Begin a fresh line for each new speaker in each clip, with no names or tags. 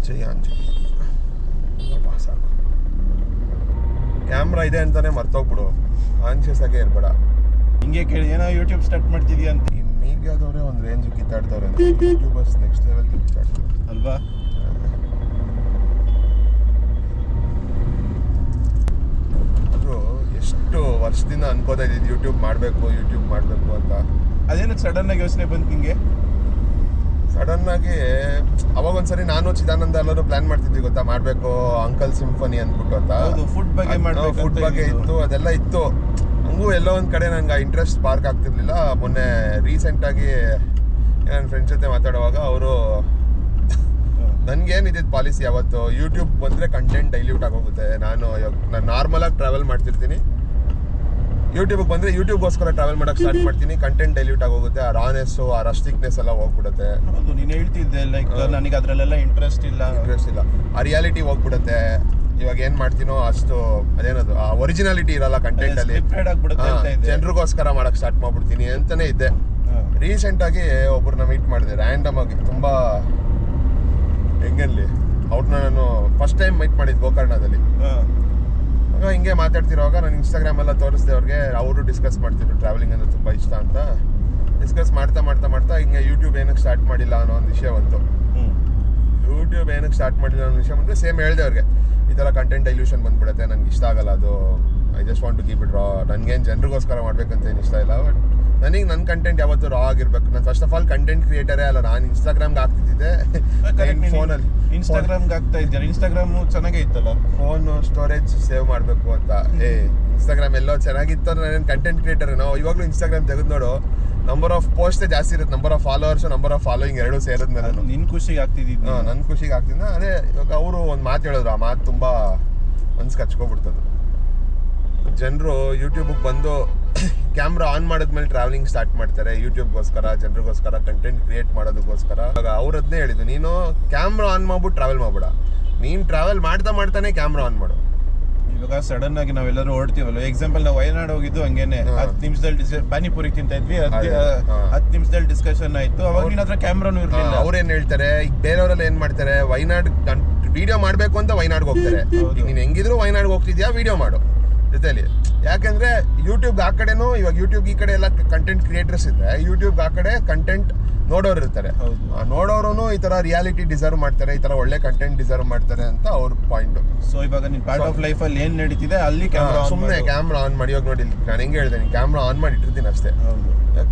ಜೈ ಆಂಜನೇಯ. ಸಾಕು, ಕ್ಯಾಮ್ರಾ ಇದೆ ಅಂತಾನೆ ಮರ್ತೋಗ್ಬಿಡು, ಆನ್ಶಿಯಸ್ ಆಗೇ ಇರ್ಬೇಡ.
ಹಿಂಗೆ ಕೇಳಿ ಏನೋ ಯೂಟ್ಯೂಬ್ ಸ್ಟಾರ್ಟ್ ಮಾಡ್ತಿದ್ಯಾ ಅಂತ.
ಈ ಮೀಡಿಯಾದವರೇ ಒಂದು ರೇಂಜ್ ಕಿತ್ತಾಡ್ತವ್ರೆ, ಯೂಟ್ಯೂಬರ್ಸ್ ನೆಕ್ಸ್ಟ್ ಲೆವೆಲ್ ಕಿತ್ತಾಡ್ತಾರೆ
ಅಲ್ವಾ.
ಅವರು ಎಷ್ಟು ವರ್ಷದಿಂದ ಅನ್ಕೋತಾ ಇದ್ದಿದ್ದು ಯೂಟ್ಯೂಬ್ ಮಾಡಬೇಕು ಅಂತ.
ಅದೇನಕ್ಕೆ ಸಡನ್ ಆಗಿ ಯೋಚನೆ ಬಂತು ನಿಂಗೆ?
ಸಡನ್ ಆಗಿ ಅವಾಗ ಒಂದ್ಸರಿ ನಾನು ಚಿದಾನಂದ ಎಲ್ಲರೂ ಪ್ಲಾನ್ ಮಾಡ್ತಿದ್ವಿ ಗೊತ್ತಾ, ಮಾಡಬೇಕು ಅಂಕಲ್ ಸಿಂಫನಿ ಅಂದ್ಬಿಟ್ಟು ಅಂತ.
ಫುಡ್
ಬಗ್ಗೆ ಇತ್ತು, ಅದೆಲ್ಲ ಇತ್ತು. ಹಂಗೂ ಎಲ್ಲೋ ಒಂದು ಕಡೆ ನಂಗೆ ಇಂಟ್ರೆಸ್ಟ್ ಸ್ಪಾರ್ಕ್ ಆಗ್ತಿರ್ಲಿಲ್ಲ. ಮೊನ್ನೆ ರೀಸೆಂಟಾಗಿ ನನ್ನ ಫ್ರೆಂಡ್ಸ್ ಜೊತೆ ಮಾತಾಡುವಾಗ ಅವರು ನನಗೇನಿದ್ದಿದ್ದು ಪಾಲಿಸಿ, ಯಾವತ್ತು ಯೂಟ್ಯೂಬ್ ಬಂದರೆ ಕಂಟೆಂಟ್ ಡೈಲ್ಯೂಟ್ ಆಗೋಗುತ್ತೆ. ನಾನು ನಾರ್ಮಲಾಗಿ ಟ್ರಾವೆಲ್ ಮಾಡ್ತಿರ್ತೀನಿ, ಯೂಟ್ಯೂಬಿಗೆ ಬಂದರೆ ಯೂಟ್ಯೂಬ್ಗೋಸ್ಕರ ಟ್ರಾವೆಲ್ ಮಾಡೋಕ್ಕೆ ಸ್ಟಾರ್ಟ್ ಮಾಡ್ತೀನಿ, ಕಂಟೆಂಟ್ ಡೈಲ್ಯೂಟ್ ಆಗೋಗುತ್ತೆ. ಆ ರಾನೆಸ್ಸು, ಆ ರಸ್ಟಿಕ್ನೆಸ್ ಎಲ್ಲ ಹೋಗ್ಬಿಡುತ್ತೆ.
ಹೌದು, ನೀನು ಹೇಳ್ತಿದ್ದೆ ಲೈಕ್ ನನಗೆ ಅದರಲ್ಲೆಲ್ಲ ಇಂಟ್ರೆಸ್ಟ್ ಇಲ್ಲ,
ಆ ರಿಯಾಲಿಟಿ ಹೋಗ್ಬಿಡುತ್ತೆ. ಇವಾಗ ಏನು ಮಾಡ್ತೀನೋ ಅಷ್ಟು ಅದೇನದು ಆ ಒರಿಜಿನಾಲಿಟಿ ಇರಲ್ಲ ಕಂಟೆಂಟಲ್ಲಿ, ಜನರಿಗೋಸ್ಕರ ಮಾಡೋಕ್ಕೆ ಸ್ಟಾರ್ಟ್ ಮಾಡ್ಬಿಡ್ತೀನಿ ಅಂತಲೇ ಇದ್ದೆ. ರೀಸೆಂಟಾಗಿ ಒಬ್ಬರನ್ನ ಮೀಟ್ ಮಾಡಿದೆ ರ್ಯಾಂಡಮ್ ಆಗಿ, ತುಂಬ ಹೆಂಗಲ್ಲಿ ಅವ್ರನ್ನ ನಾನು ಫಸ್ಟ್ ಟೈಮ್ ಮೀಟ್ ಮಾಡಿದ್ದು ಗೋಕರ್ಣದಲ್ಲಿ. ಹಿಂಗೆ ಮಾತಾಡ್ತಿರುವಾಗ ನಾನು ಇನ್ಸ್ಟಾಗ್ರಾಮ್ ಎಲ್ಲ ತೋರಿಸ್ದೆ ಅವ್ರಿಗೆ. ಅವರು ಡಿಸ್ಕಸ್ ಮಾಡ್ತಿದ್ರು ಟ್ರಾವೆಲಿಂಗ್ ಅಂದರೆ ತುಂಬ ಇಷ್ಟ ಅಂತ. ಡಿಸ್ಕಸ್ ಮಾಡ್ತಾ ಹಿಂಗೆ ಯೂಟ್ಯೂಬ್ ಏನಕ್ಕೆ ಸ್ಟಾರ್ಟ್ ಮಾಡಿಲ್ಲ ಅನ್ನೋ ಒಂದು ವಿಷಯ ಬಂತು. ಯೂಟ್ಯೂಬ್ ಏನಕ್ಕೆ ಸ್ಟಾರ್ಟ್ ಮಾಡಿಲ್ಲ ಅನ್ನೋ ವಿಷಯ ಬಂದರೆ ಸೇಮ್ ಹೇಳಿದೆ ಅವ್ರಿಗೆ, ಈ ಥರ ಕಂಟೆಂಟ್ ಡೈಲ್ಯೂಷನ್ ಬಂದ್ಬಿಡುತ್ತೆ, ನನಗೆ ಇಷ್ಟ ಆಗಲ್ಲ ಅದು. I just want to keep it raw. ನನಗೇನು ಜನರಿಗೋಸ್ಕರ ಮಾಡ್ಬೇಕಂತ ಏನು ಇಷ್ಟ ಇಲ್ಲ. ಬಟ್ ನನಗೆ ನನ್ನ ಕಂಟೆಂಟ್ ಯಾವತ್ತೂ ರಾ ಆಗಿರ್ಬೇಕು. ನಾನು ಫಸ್ಟ್ ಆಫ್ ಆಲ್ ಕಂಟೆಂಟ್ ಕ್ರಿಯೇಟರೇ ಅಲ್ಲ, ನಾನು ಇನ್ಸ್ಟಾಗ್ರಾಮ್ಗೆ ಆಗ್ತಿದ್ದೆ, ಫೋನಲ್ಲಿ
ಇನ್ಸ್ಟಾಗ್ರಾಮ್ಗೆ ಆಗ್ತಾ ಇದ್ದಾರೆ. ಇನ್ಸ್ಟಾಗ್ರಾಮು ಚೆನ್ನಾಗೇ ಇತ್ತಲ್ಲ,
ಫೋನು ಸ್ಟೋರೇಜ್ ಸೇವ್ ಮಾಡಬೇಕು ಅಂತ. ಇನ್ಸ್ಟಾಗ್ರಾಮ್ ಎಲ್ಲೋ ಚೆನ್ನಾಗಿತ್ತು ಅಂದ್ರೆ ನಾನೇನು ಕಂಟೆಂಟ್ ಕ್ರಿಯೇಟರ್. ನಾವು ಇವಾಗಲೂ ಇನ್ಸ್ಟಾಗ್ರಾಮ್ ತೆಗೆದು ನೋಡು, ನಂಬರ್ ಆಫ್ ಪೋಸ್ಟೇ ಜಾಸ್ತಿ ಇರುತ್ತೆ, number of followers, number of following ಎರಡೂ ಸೇರಿದ್ಮೇಲೆ
ನಿನ್ನ ಖುಷಿಗೆ ಆಗ್ತಿದ್ದಿದ್ದು.
ನನ್ನ ಖುಷಿಗೆ ಆಗ್ತಿದ್ದ. ಅದೇ ಇವಾಗ ಅವರು ಒಂದು ಮಾತು ಹೇಳಿದ್ರು, ಆ ಮಾತು ತುಂಬ ಮನ್ಸಿಗೆ ಹಚ್ಕೊಬಿಡ್ತದೆ. ಜನರು ಯೂಟ್ಯೂಬಿಗೆ ಬಂದು ಕ್ಯಾಮ್ರಾ ಆನ್ ಮಾಡಿದ್ಮೇಲೆ ಟ್ರಾವೆಲಿಂಗ್ ಸ್ಟಾರ್ಟ್ ಮಾಡ್ತಾರೆ, ಯೂಟ್ಯೂಬ್ಗೋಸ್ಕರ, ಜನರಿಗೋಸ್ಕರ ಕಂಟೆಂಟ್ ಕ್ರಿಯೇಟ್ ಮಾಡೋದಕ್ಕೋಸ್ಕರ. ಇವಾಗ ಅವ್ರದ್ನೇ ಹೇಳಿದ್ದು, ನೀನು ಕ್ಯಾಮ್ರಾ ಆನ್ ಮಾಡ್ಬಿಟ್ಟು ಟ್ರಾವೆಲ್ ಮಾಡ್ಬೇಡ, ನೀನು ಟ್ರಾವೆಲ್ ಮಾಡ್ತಾನೆ ಕ್ಯಾಮ್ರಾ ಆನ್ ಮಾಡು.
ಇವಾಗ ಸಡನ್ ಆಗಿ ನಾವೆಲ್ಲರೂ ಓಡ್ತೀವಲ್ಲ, ಎಕ್ಸಾಂಪಲ್ ನಾವು ವಯನಾಡ್ ಹೋಗಿದ್ದು ಹಂಗೇನೆ, 10 ನಿಮಿಷದಲ್ಲಿ ಪಾನಿಪುರಿ ತಿಂತಾ ಇದ್ವಿ, 10 ನಿಮಿಷದಲ್ಲಿ ಡಿಸ್ಕಷನ್ ಆಯ್ತು. ಅವಾಗ ನಿನ್ನ ಹತ್ರ ಕ್ಯಾಮ್ರಾನು ಇರಲಿಲ್ಲ.
ಅವ್ರೇನ್ ಹೇಳ್ತಾರೆ, ಈಗ ಬೇರೆಯವರೆಲ್ಲ ಏನ್ ಮಾಡ್ತಾರೆ, ವಯನಾಡ್ ವಿಡಿಯೋ ಮಾಡ್ಬೇಕು ಅಂತ ವಯನಾಡ್ಗೆ ಹೋಗ್ತಾರೆ. ಈಗ ನೀನ್ ಹೆಂಗಿದ್ರು ವಯನಾಡ್ಗೆ ಹೋಗ್ತಿದ್ಯಾ, ವಿಡಿಯೋ ಮಾಡು ಜೊತೆಲಿ. ಯಾಕಂದ್ರೆ ಯೂಟ್ಯೂಬ್ ಆ ಕಡೆನೂ, ಇವಾಗ ಯೂಟ್ಯೂಬ್ ಈ ಕಡೆ ಎಲ್ಲ ಕಂಟೆಂಟ್ ಕ್ರಿಯೇಟರ್ಸ್ ಇದ್ರೆ, ಯೂಟ್ಯೂಬ್ ಆ ಕಡೆ ಕಂಟೆಂಟ್ ನೋಡೋರು ಇರ್ತಾರೆ. ನೋಡೋರು ಈ ತರ ರಿಯಾಲಿಟಿ ಡಿಸರ್ವ್ ಮಾಡ್ತಾರೆ, ಈ ತರ ಒಳ್ಳೆ ಕಂಟೆಂಟ್ ಡಿಸರ್ವ್ ಮಾಡ್ತಾರೆ ಅಂತ ಅವ್ರ ಪಾಯಿಂಟ್.
ಸೊ ಇವಾಗ ನಿನ್ ಪಾರ್ಟ್ ಆಫ್ ಲೈಫ್ ಅಲ್ಲಿ ಏನ್ ನಡೀತಿದೆ ಅಲ್ಲಿ
ಸುಮ್ಮನೆ ಕ್ಯಾಮ್ರಾ ಆನ್ ಮಾಡಿ. ಇವಾಗ ನೋಡಿ, ನಾನು ಹೆಂಗೆ ಹೇಳಿದೆ, ನೀನ್ ಕ್ಯಾಮ್ರಾ ಆನ್ ಮಾಡಿ ಇಟ್ಟಿರ್ತೀನಿ ಅಷ್ಟೇ,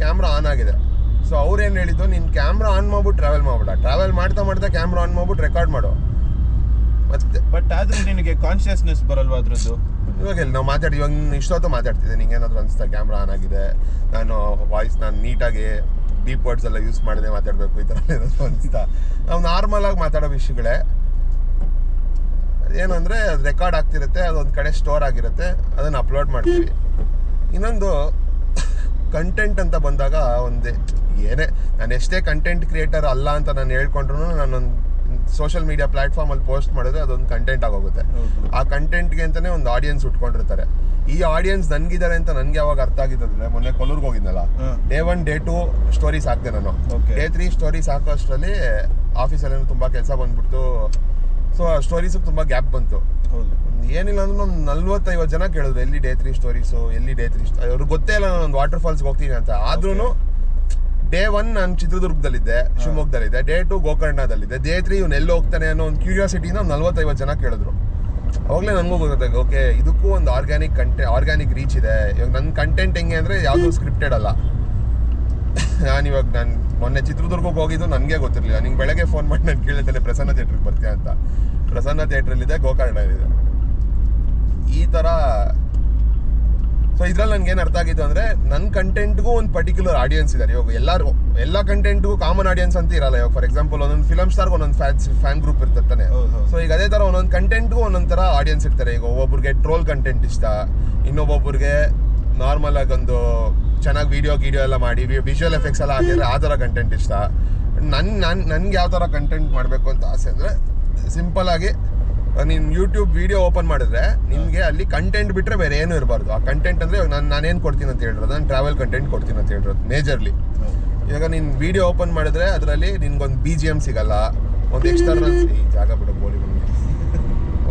ಕ್ಯಾಮ್ರಾ ಆನ್ ಆಗಿದೆ. ಸೊ ಅವ್ರೇನು ಹೇಳಿದ್ದು, ನೀನು ಕ್ಯಾಮ್ರಾ ಆನ್ ಮಾಡ್ಬಿಟ್ಟು ಟ್ರಾವೆಲ್ ಮಾಡ್ಬೇಡ, ಟ್ರಾವೆಲ್ ಮಾಡ್ತಾ ಕ್ಯಾಮ್ರಾ ಆನ್ ಮಾಡ್ಬಿಟ್ಟು ರೆಕಾರ್ಡ್ ಮಾಡು ಮತ್ತೆ.
ಬಟ್ ಆದ್ರೂ ನಿನಗೆ ಕಾನ್ಶಿಯಸ್ನೆಸ್ ಬರಲ್ವಾ ಅದ್ರದ್ದು?
ಇವಾಗ ನಾವು ಇವಾಗ ಇಷ್ಟೊತ್ತು ಮಾತಾಡ್ತಿದ್ದೆ, ನಿಂಗೆ ಏನಾದ್ರು ಅನಿಸ್ತಾ ಕ್ಯಾಮ್ರಾ ಆನ್ ಆಗಿದೆ, ನಾನು ವಾಯ್ಸ್ ನಾನು ನೀಟಾಗಿ ಡೀಪ್ ವರ್ಡ್ಸ್ ಎಲ್ಲ ಯೂಸ್ ಮಾಡದೆ ಮಾತಾಡಬೇಕು, ಈ ಥರ ಏನಾದ್ರು ಅನಿಸ್ತಾ? ನಾವು ನಾರ್ಮಲಾಗಿ ಮಾತಾಡೋ ವಿಷಯಗಳೇ. ಏನಂದರೆ ಅದು ರೆಕಾರ್ಡ್ ಆಗ್ತಿರುತ್ತೆ, ಅದೊಂದು ಕಡೆ ಸ್ಟೋರ್ ಆಗಿರುತ್ತೆ, ಅದನ್ನು ಅಪ್ಲೋಡ್ ಮಾಡ್ತೀವಿ. ಇನ್ನೊಂದು ಕಂಟೆಂಟ್ ಅಂತ ಬಂದಾಗ ಒಂದೇ, ಏನೇ ನಾನು ಎಷ್ಟೇ ಕಂಟೆಂಟ್ ಕ್ರಿಯೇಟರ್ ಅಲ್ಲ ಅಂತ ನಾನು ಹೇಳ್ಕೊಂಡ್ರು, ನಾನೊಂದು ಸೋಷಿಯಲ್ ಮೀಡಿಯಾ ಪ್ಲಾಟ್ಫಾರ್ಮಲ್ಲಿ ಪೋಸ್ಟ್ ಮಾಡಿದ್ರೆ ಅದೊಂದು ಕಂಟೆಂಟ್ ಆಗೋಗುತ್ತೆ. ಆ ಕಂಟೆಂಟ್ಗೆ ಅಂತಲೇ ಒಂದು ಆಡಿಯನ್ಸ್ ಉಟ್ಕೊಂಡಿರ್ತಾರೆ. ಈ ಆಡಿಯನ್ಸ್ ನನಗಿದ್ದಾರೆ ಅಂತ ನನಗೆ ಯಾವಾಗ ಅರ್ಥ ಆಗಿದ್ದಂದ್ರೆ, ಮೊನ್ನೆ ಕೊಲ್ಲೂರ್ಗೆ ಹೋಗಿದ್ನಲ್ಲ, Day 1 Day 2 ಸ್ಟೋರೀಸ್ ಹಾಕ್ದೆ ನಾನು. Day 3 ಸ್ಟೋರೀಸ್ ಹಾಕೋ ಅಷ್ಟರಲ್ಲಿ ಆಫೀಸಲ್ಲಿ ತುಂಬ ಕೆಲಸ ಬಂದ್ಬಿಡ್ತು. ಸೊ ಆ ಸ್ಟೋರೀಸಿಗೆ ತುಂಬ ಗ್ಯಾಪ್ ಬಂತು. ಏನಿಲ್ಲ ಅಂದ್ರೆ ಒಂದು 40-50 ಜನ ಕೇಳಿದ್ರು, ಎಲ್ಲಿ Day 3 ಸ್ಟೋರೀಸು, ಎಲ್ಲಿ Day 3 ಅವ್ರಿಗೆ ಗೊತ್ತೇ ಇಲ್ಲ ನಾನು ವಾಟರ್ ಫಾಲ್ಸ್ಗೆ ಹೋಗ್ತೀನಿ ಅಂತ. ಆದ್ರೂ Day 1 ನಾನು ಚಿತ್ರದುರ್ಗದಲ್ಲಿದ್ದೆ, ಶಿವಮೊಗ್ಗದಲ್ಲಿದ್ದೆ, Day 2 ಗೋಕರ್ಣದಲ್ಲಿದ್ದೆ, Day 3 ಇವ್ನು ಎಲ್ಲಿ ಹೋಗ್ತಾನೆ ಅನ್ನೋ ಒಂದು ಕ್ಯೂರಿಯಾಸಿಟಿನ 40-50 ಜನ ಕೇಳಿದ್ರು. ಅವಾಗಲೇ ನನಗೂ ಗೊತ್ತಾಗ, ಓಕೆ ಇದಕ್ಕೂ ಒಂದು ಆರ್ಗ್ಯಾನಿಕ್ ರೀಚ್ ಇದೆ. ಇವಾಗ ನನ್ನ ಕಂಟೆಂಟ್ ಹೆಂಗೆ ಅಂದರೆ ಯಾವುದೂ ಸ್ಕ್ರಿಪ್ಟೆಡ್ ಅಲ್ಲ. ನಾನು ಮೊನ್ನೆ ಚಿತ್ರದುರ್ಗಕ್ಕೆ ಹೋಗಿದ್ದು ನನಗೆ ಗೊತ್ತಿರಲಿಲ್ಲ. ನಿಂಗೆ ಬೆಳಗ್ಗೆ ಫೋನ್ ಮಾಡಿ ನಾನು ಕೇಳಿದ್ದೇನೆ, ಪ್ರಸನ್ನ ಥಿಯೇಟ್ರಿಗೆ ಬರ್ತೀಯ ಅಂತ. ಪ್ರಸನ್ನ ಥಿಯೇಟ್ರಲ್ಲಿದೆ, ಗೋಕರ್ಣದಲ್ಲಿದೆ, ಈ ಥರ. ಸೊ ಇದ್ರಲ್ಲಿ ನನಗೇನು ಅರ್ಥ ಆಗಿತ್ತು ಅಂದರೆ, ನನ್ನ ಕಂಟೆಂಟ್ಗೂ ಒಂದು ಪರ್ಟಿಕ್ಯುಲರ್ ಆಡಿಯನ್ಸ್ ಇದ್ದಾರೆ. ಇವಾಗ ಎಲ್ಲ ಕಂಟೆಂಟ್ಗೂ ಕಾಮನ್ ಆಡಿಯನ್ಸ್ ಅಂತ ಇರಲ್ಲ. ಇವಾಗ ಫಾರ್ ಎಕ್ಸಾಂಪಲ್ ಒಂದೊಂದು ಫಿಲಮ್ ಸ್ಟಾರ್ಗೆ ಒಂದೊಂದು ಫ್ಯಾನ್ ಗ್ರೂಪ್ ಇರ್ತಾನೆ. ಸೊ ಈಗ ಅದೇ ಥರ ಒಂದೊಂದು ಕಂಟೆಂಟ್ಗೂ ಒಂದೊಂದು ಥರ ಆಡಿಯನ್ಸ್ ಇರ್ತಾರೆ. ಈಗ ಒಬ್ಬೊಬ್ರಿಗೆ ಟ್ರೋಲ್ ಕಂಟೆಂಟ್ ಇಷ್ಟ, ಇನ್ನೊಬ್ಬೊಬ್ರಿಗೆ ನಾರ್ಮಲ್ ಆಗಿ ಒಂದು ಚೆನ್ನಾಗಿ ವಿಡಿಯೋ ಎಲ್ಲ ಮಾಡಿ ವಿಜುವಲ್ ಎಫೆಕ್ಟ್ಸ್ ಎಲ್ಲ ಹಾಕಿದ್ರೆ ಆ ಥರ ಕಂಟೆಂಟ್ ಇಷ್ಟ. ನನ್ಗೆ ಯಾವ ಥರ ಕಂಟೆಂಟ್ ಮಾಡಬೇಕು ಅಂತ ಆಸೆ ಅಂದರೆ, ಸಿಂಪಲ್ ಆಗಿ ನೀನು ಯೂಟ್ಯೂಬ್ ವಿಡಿಯೋ ಓಪನ್ ಮಾಡಿದ್ರೆ ನಿಮಗೆ ಅಲ್ಲಿ ಕಂಟೆಂಟ್ ಬಿಟ್ಟರೆ ಬೇರೆ ಏನೂ ಇರಬಾರ್ದು. ಆ ಕಂಟೆಂಟ್ ಅಂದರೆ ಇವಾಗ ನಾನೇನು ಕೊಡ್ತೀನಿ ಅಂತ ಹೇಳಿರೋದು, ನಾನು ಟ್ರಾವೆಲ್ ಕಂಟೆಂಟ್ ಕೊಡ್ತೀನಿ ಅಂತ ಹೇಳಿರೋದು ಮೇಜರ್ಲಿ. ಇವಾಗ ನೀನು ವಿಡಿಯೋ ಓಪನ್ ಮಾಡಿದ್ರೆ ಅದರಲ್ಲಿ ನಿನ್ಗೊಂದು BGM ಸಿಗಲ್ಲ, ಒಂದು ಎಕ್ಸ್ಟರ್ನಲ್ ಈ ಜಾಗ ಬಿಡೋ ಬೋಲಿ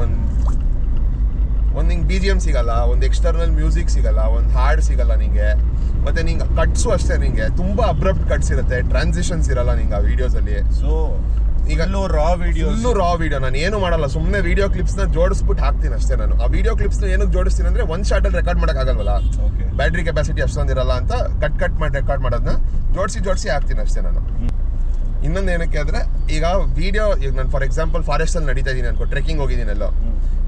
ಒಂದು ನಿಂಗೆ ಬಿ ಜಿ ಎಮ್ ಸಿಗಲ್ಲ, ಒಂದು ಎಕ್ಸ್ಟರ್ನಲ್ ಮ್ಯೂಸಿಕ್ ಸಿಗಲ್ಲ, ಒಂದು ಹಾಡ್ ಸಿಗಲ್ಲ ನಿಂಗೆ. ಮತ್ತೆ ನಿಂಗೆ ಕಟ್ಸು ಅಷ್ಟೇ, ನಿಂಗೆ ತುಂಬಾ ಅಬ್ರಪ್ಟ್ ಕಟ್ಸ್ ಇರುತ್ತೆ, ಟ್ರಾನ್ಸಿಷನ್ಸ್ ಇರಲ್ಲ ನಿಂಗೆ ಆ ವಿಡಿಯೋಸಲ್ಲಿ.
ಸೊ ಈಗ ರಾ ವಿಡಿಯೋ
ನಾನು ಏನು ಮಾಡಲ್ಲ, ಸುಮ್ಮನೆ ವಿಡಿಯೋ ಕ್ಲಿಪ್ಸ್ನ ಜೋಡಿಸ್ಬಿಟ್ಟು ಹಾಕ್ತೀನಿ ಅಷ್ಟೇ. ನಾನು ಆ ವಿಡಿಯೋ ಕ್ಲಿಪ್ಸ್ನ ಏನಕ್ಕೆ ಜೋಡಿಸ್ತೀನಿ ಅಂದ್ರೆ ಒಂದು ಶಾರ್ಟಲ್ಲಿ ರೆಕಾರ್ಡ್ ಮಾಡೋಕ್ಕಾಗಲ್ವಲ್ಲ, ಬ್ಯಾಟ್ರಿ ಕೆಪಾಸಿಟಿ ಅಷ್ಟೊಂದಿರಲ್ಲ ಅಂತ ಕಟ್ ಮಾಡಿ ರೆಕಾರ್ಡ್ ಮಾಡೋದನ್ನ ಜೋಡಿಸಿ ಹಾಕ್ತೀನಿ ಅಷ್ಟೇ ನಾನು. ಇನ್ನೊಂದು ಏನಕ್ಕೆ ಅಂದರೆ ಈಗ ವಿಡಿಯೋ, ಈಗ ನಾನು ಫಾರ್ ಎಕ್ಸಾಂಪಲ್ ಫಾರೆಸ್ಟಲ್ಲಿ ನಡೀತಾ ಇದ್ದೀನಿ ಅನ್ಕೋ, ಟ್ರೆಕ್ಕಿಂಗ್ ಹೋಗಿದ್ದೀನಲ್ಲೋ,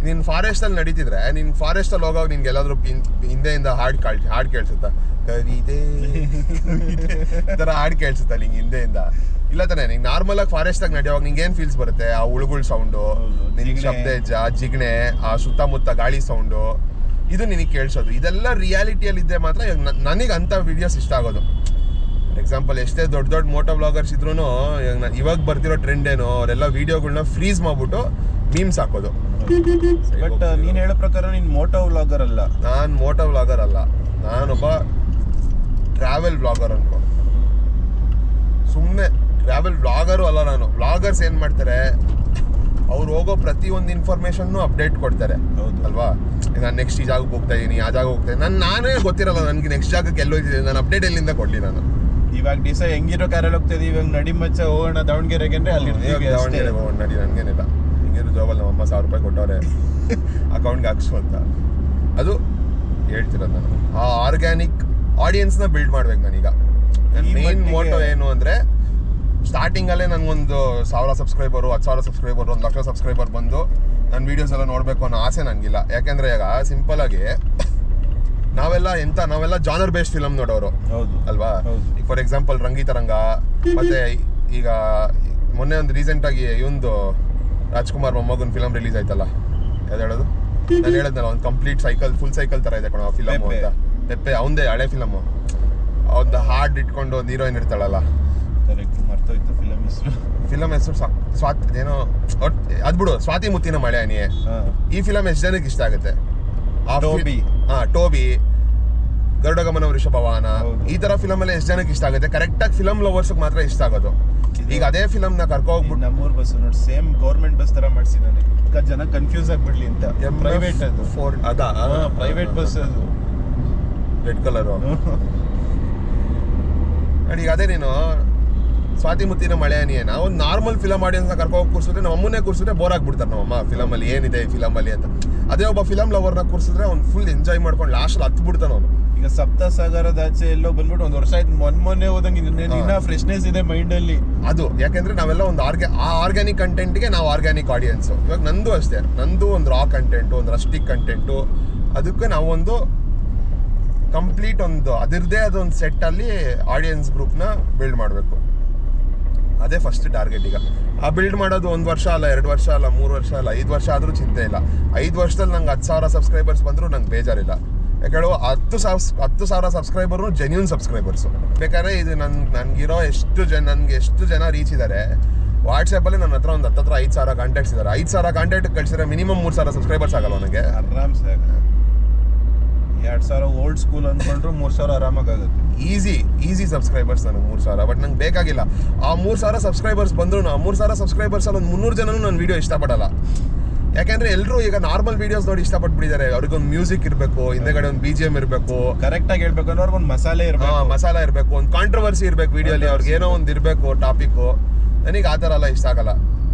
ನೀನು ಫಾರೆಸ್ಟಲ್ಲಿ ನಡೀತಿದ್ರೆ ನೀನು ಫಾರೆಸ್ಟಲ್ಲಿ ಹೋಗೋವಾಗ ನಿನ್ಗೆ ಎಲ್ಲಾದ್ರೂ ಹಿಂದೆಯಿಂದ ಹಾಡು ಕೇಳಿಸುತ್ತಾ, ಕವಿತೆ ಈ ಥರ ಹಾಡು ಕೇಳಿಸುತ್ತಾ ನಿಂಗೆ ಹಿಂದೆಯಿಂದ? ಇಲ್ಲ ತಾನೆ. ನಿಂಗೆ ನಾರ್ಮಲ್ ಆಗಿ ಫಾರೆಸ್ಟಾಗಿ ನಡೆಯುವಾಗ ನಿಂಗೆ ಏನು ಫೀಲ್ಸ್ ಬರುತ್ತೆ? ಆ ಉಳುಗುಳ ಸೌಂಡು, ನಿನಗೆ ಶಬ್ದ ಹೆಜ್ಜ, ಜಿಗಣೆ, ಆ ಸುತ್ತಮುತ್ತ ಗಾಳಿ ಸೌಂಡು, ಇದು ನಿನಗೆ ಕೇಳಿಸೋದು. ಇದೆಲ್ಲ ರಿಯಾಲಿಟಿಯಲ್ಲಿದ್ದರೆ ಮಾತ್ರ ನನಗೆ ಅಂಥ ವಿಡಿಯೋಸ್ ಇಷ್ಟ ಆಗೋದು. ಫಾರ್ ಎಕ್ಸಾಂಪಲ್ ಎಷ್ಟೇ ದೊಡ್ಡ ಮೋಟೋ ವ್ಲಾಗರ್ಸ್ ಇದ್ರೂ ಇವಾಗ ಬರ್ತಿರೋ ಟ್ರೆಂಡ್ ಏನು, ಅವರೆಲ್ಲ ವಿಡಿಯೋಗಳನ್ನ ಫ್ರೀಸ್ ಮಾಡ್ಬಿಟ್ಟು ಮೀಮ್ಸ್ ಹಾಕೋದು.
ಬಟ್ ನೀನು ಹೇಳೋ ಪ್ರಕಾರ ನೀನು ಮೋಟೋ ವ್ಲಾಗರ್ ಅಲ್ಲ.
ನಾನು ಮೋಟೋ ವ್ಲಾಗರ್ ಅಲ್ಲ, ನಾನೊಬ್ಬ ಟ್ರಾವೆಲ್ ವ್ಲಾಗರ್ ಅನ್ಕೋ. ಸುಮ್ಮನೆ ಟ್ರಾವೆಲ್ ವ್ಲಾಗರು ಅಲ್ಲ ನಾನು. ವ್ಲಾಗರ್ಸ್ ಏನು ಮಾಡ್ತಾರೆ, ಅವ್ರು ಹೋಗೋ ಪ್ರತಿಯೊಂದು ಇನ್ಫಾರ್ಮೇಷನ್ನು ಅಪ್ಡೇಟ್ ಕೊಡ್ತಾರೆ ಅಲ್ವಾ. ನಾನು ನೆಕ್ಸ್ಟ್ ಈ ಜಾಗಕ್ಕೆ ಹೋಗ್ತಾ ಇದ್ದೀನಿ, ಆ ಜಾಗ ಹೋಗ್ತಾ ಇದ್ದೀನಿ, ನಾನೇ ಗೊತ್ತಿರಲ್ಲ ನನಗೆ ನೆಕ್ಸ್ಟ್ ಜಾಗಕ್ಕೆ ಎಲ್ಲೋಗಿದ್ದೀನಿ, ನಾನು ಅಪ್ಡೇಟ್ ಎಲ್ಲಿಂದ ಕೊಡಲಿ ನಾನು.
ಇವಾಗ ದಿವಸ ಹೆಂಗಿರೋ ಕಾರಲ್ಲಿ ಹೋಗ್ತಾ ಇದೀವಿ, ಇವಾಗ ನಡಿ ಮಚ್ಚ ಹೋಗೋಣ ದಾವಣಗೆರೆಗೆ ಅಂದ್ರೆ ಅಲ್ಲಿ
ದಾವಣಗೆರೆ ಹೋಗೋಣ ನಡಿ, ನನಗೇನಿಲ್ಲ. ಹಿಂಗೇನು ಜಾಬಲ್ಲಿ ನಮ್ಮ ಅಮ್ಮ 1000 ರೂಪಾಯಿ ಕೊಟ್ಟವ್ರೆ ಅಕೌಂಟ್ಗೆ ಹಾಕ್ಸು ಅಂತ. ಅದು ಹೇಳ್ತಿರೋದು ನಾನು. ಆ ಆರ್ಗ್ಯಾನಿಕ್ ಆಡಿಯನ್ಸ್ನ ಬಿಲ್ಡ್ ಮಾಡ್ಬೇಕು ನಾನೀಗ. ಮೇನ್ ಮೋಟೋ ಏನು ಅಂದರೆ, ಸ್ಟಾರ್ಟಿಂಗಲ್ಲೇ ನನಗೊಂದು 1000 ಸಬ್ಸ್ಕ್ರೈಬರು, 10,000 ಸಬ್ಸ್ಕ್ರೈಬರು, 1,00,000 ಸಬ್ಸ್ಕ್ರೈಬರ್ ಬಂದು ನನ್ನ ವೀಡಿಯೋಸ್ ಎಲ್ಲ ನೋಡಬೇಕು ಅನ್ನೋ ಆಸೆ ನನಗಿಲ್ಲ. ಯಾಕೆಂದರೆ ಈಗ ಸಿಂಪಲ್ ಆಗಿ ನಾವೆಲ್ಲ ಜಾನರ್ ಬೇಸ್ಡ್ ಫಿಲಮ್ ನೋಡೋರು ಅಲ್ವಾ. ಈಗ ಫಾರ್ ಎಕ್ಸಾಂಪಲ್ ರಂಗಿತರಂಗ, ಮತ್ತೆ ಈಗ ಮೊನ್ನೆ ಒಂದು ರೀಸೆಂಟಾಗಿ ಇವಂದು ರಾಜ್ಕುಮಾರ್ ಮೊಮ್ಮಗನ್ ಫಿಲಮ್ ರಿಲೀಸ್ ಆಯ್ತಲ್ಲ, ಯಾವ್ದು ಹೇಳೋದು, ನಾನು ಹೇಳಿದ್ನಲ್ಲ, ಒಂದು ಕಂಪ್ಲೀಟ್ ಫುಲ್ ಸೈಕಲ್ ಥರ ಇದೆ ಕಣ ಆ ಫಿಲಮು ಅಂತ. ಪೆಪ್ಪೆ ಅವಂದೇ ಹಳೆ ಫಿಲಮು. ಒಂದು ಹಾರ್ಡ್ ಇಟ್ಕೊಂಡು ಒಂದು ಹೀರೋಯಿನ್ ಇರ್ತಾಳಲ್ಲ,
ಮರ್ತೋಯ್ತು
ಫಿಲಮ್ ಹೆಸರು ಏನೋ ಅದ್ ಬಿಡು, ಸ್ವಾತಿ ಮುತ್ತಿನ ಮಳೆ ಹನಿಯೇ. ಈ ಫಿಲಮ್ ಎಷ್ಟು ಜನಕ್ಕೆ ಇಷ್ಟ ಆಗುತ್ತೆ? ಟೋಬಿ, ಗರುಡಗಮನ ವೃಷಭವಾಹನ, ಈ ತರ ಫಿಲಮ್ ಎಲ್ಲ ಎಷ್ಟು ಜನಕ್ಕೆ ಇಷ್ಟ ಆಗುತ್ತೆ? ಕರೆಕ್ಟಾಗಿ ಫಿಲಮ್ ಲವರ್ಸ್ ಮಾತ್ರ ಇಷ್ಟ ಆಗೋದು. ಈಗ ಅದೇ ಫಿಲಮ್ ನ ಕರ್ಕೋಗ್ಬಿಟ್ಟು
ನಮ್ಮೂರ್ ಬಸ್ ನೋಡಿ, ಸೇಮ್ ಗೌರ್ಮೆಂಟ್ ಬಸ್ ತರ ಮಾಡ್ಸಿದ್ದಾನೆ, ಜನ ಕನ್ಫ್ಯೂಸ್ ಆಗ್ಬಿಡ್ಲಿ ಅಂತ. ಪ್ರೈವೇಟ್ ಅದು ಪ್ರೈವೇಟ್ ಬಸ್, ಅದು
ರೆಡ್ ಕಲರ್. ಈಗ ಅದೇ ನೀನು ಸ್ವಾತಿ ಮುತ್ತಿನ ಮಳೆ ಹನಿಯೇನ ಒಂದು ನಾರ್ಮಲ್ ಫಿಲಮ್ ಆಡಿಯನ್ಸ್ನ ಕರ್ಕೋಗಿ ಕೂರಿಸಿದ್ರೆ, ನಮ್ಮ ಅಮ್ಮನ್ನೇ ಕೂರಿಸಿದ್ರೆ ಬೋರ್ ಆಗ್ಬಿಡ್ತಾರೆ ನಮ್ಮಮ್ಮ, ಫಿಲಮಲ್ಲಿ ಏನಿದೆ ಈ ಫಿಲಮಲ್ಲಿ ಅಂತ. ಅದೇ ಒಬ್ಬ ಫಿಲಮ್ ಲವರ್ನ ಕೂರಿಸಿದ್ರೆ ಅವ್ನು ಫುಲ್ ಎಂಜಾಯ್ ಮಾಡ್ಕೊಂಡು ಲಾಸ್ಟ್ ಹತ್ತು ಬಿಡ್ತಾನೆ ಅವನು.
ಈಗ ಸಪ್ತಸಾಗರದ ಆಚೆ ಎಲ್ಲೋ ಬಂದ್ಬಿಟ್ಟು ಒಂದು ವರ್ಷ ಆಯ್ತು, ಮೊನ್ನೆ ಹೋದಂಗೆ ಇನ್ನ ಫ್ರೆಶ್ನೆಸ್ ಇದೆ ಮೈಂಡಲ್ಲಿ.
ಅದು ಯಾಕೆಂದ್ರೆ ನಾವೆಲ್ಲ ಒಂದು ಆರ್ಗ್ಯಾನಿಕ್ ಕಂಟೆಂಟ್ಗೆ ನಾವು ಆರ್ಗ್ಯಾನಿಕ್ ಆಡಿಯನ್ಸು. ಇವಾಗ ನಂದು ಅಷ್ಟೇ, ನಂದು ಒಂದು ರಾ ಕಂಟೆಂಟು, ಒಂದು ರಸ್ಟಿಕ್ ಕಂಟೆಂಟು, ಅದಕ್ಕೆ ನಾವೊಂದು ಕಂಪ್ಲೀಟ್ ಒಂದು ಅದರದ್ದೇ ಅದೊಂದು ಸೆಟ್ಟಲ್ಲಿ ಆಡಿಯನ್ಸ್ ಗ್ರೂಪ್ನ ಬಿಲ್ಡ್ ಮಾಡಬೇಕು. ಅದೇ ಫಸ್ಟ್ ಟಾರ್ಗೆಟ್. ಈಗ ಆ ಬಿಲ್ಡ್ ಮಾಡೋದು 1 ವರ್ಷ ಅಲ್ಲ, 2 ವರ್ಷ ಅಲ್ಲ, 3 ವರ್ಷ ಅಲ್ಲ, 5 ವರ್ಷ ಆದರೂ ಚಿಂತೆ ಇಲ್ಲ. 5 ವರ್ಷದಲ್ಲಿ ನಂಗೆ 10,000 ಸಬ್ಸ್ಕ್ರೈಬರ್ಸ್ ಬಂದರೂ ನಂಗೆ ಬೇಜಾರಿಲ್ಲ. ಯಾಕೇಳು 10,000 ಸಬ್ಸ್ಕ್ರೈಬರು ಜೆನ್ಯೂನ್ ಸಬ್ಸ್ಕ್ರೈಬರ್ಸು. ಬೇಕಾದ್ರೆ ಇದು ನನಗಿರೋ ನನಗೆ ಎಷ್ಟು ಜನ ರೀಚ್ ಇದ್ದಾರೆ ವಾಟ್ಸಪ್ಪಲ್ಲಿ, ನನ್ನ ಹತ್ರ ಒಂದು 5,000 ಕಾಂಟ್ಯಾಕ್ಟ್ಸ್ ಇದ್ದಾರೆ. 5,000 ಕಾಂಟ್ಯಾಕ್ಟ್ ಕಳಿಸಿದ್ರೆ ಮಿನಿಮಮ್ 3,000 ಸಬ್ಸ್ಕ್ರೈಬರ್ಸ್ ಆಗಲ್ಲ ನನಗೆ
ಆರಾಮ್ಸೆ. 2,000 ಓಲ್ಡ್ ಸ್ಕೂಲ್ ಅಂದ್ಕೊಂಡ್ರು 3,000 ಆರಾಮಾಗುತ್ತೆ.
ಈಸಿ ಸಬ್ಸ್ಕ್ರೈಬರ್ಸ್ ನನಗೆ 3,000. ಬಟ್ ನಂಗೆ ಬೇಕಾಗಿಲ್ಲ ಆ 3,000 ಸಬ್ಸ್ಕ್ರೈಬರ್ಸ್ ಬಂದ್ರು. ಆ 3,000 ಸಬ್ಸ್ಕ್ರೈಬರ್ಸಲ್ಲಿ ಒಂದು 300 ಜನನು ನನ್ನ ವೀಡಿಯೋ ಇಷ್ಟಪಡಲ್ಲ. ಯಾಕೆಂದ್ರೆ ಎಲ್ಲರೂ ಈಗ ನಾರ್ಮಲ್ ವಿಡಿಯೋಸ್ ನೋಡಿ ಇಷ್ಟಪಟ್ಬಿಟ್ಟಿದ್ದಾರೆ. ಅವ್ರಿಗೊಂದು ಮ್ಯೂಸಿಕ್ ಇರಬೇಕು, ಹಿಂದೆಗಡೆ ಒಂದು BGM ಇರಬೇಕು,
ಕರೆಕ್ಟಾಗಿ ಹೇಳ್ಬೇಕು ಅಂದ್ರೆ ಒಂದು ಮಸಾಲೆ
ಇರಬೇಕು, ಒಂದು ಕಾಂಟ್ರವರ್ಸಿ ಇರಬೇಕು ವಿಡಿಯೋಲಿ, ಅವ್ರಿಗೆ ಏನೋ ಒಂದು ಇರಬೇಕು ಟಾಪಿಕ್ಕು. ನನಗೆ ಆ ಥರ ಎಲ್ಲ ಇಷ್ಟ ಆಗಲ್ಲ.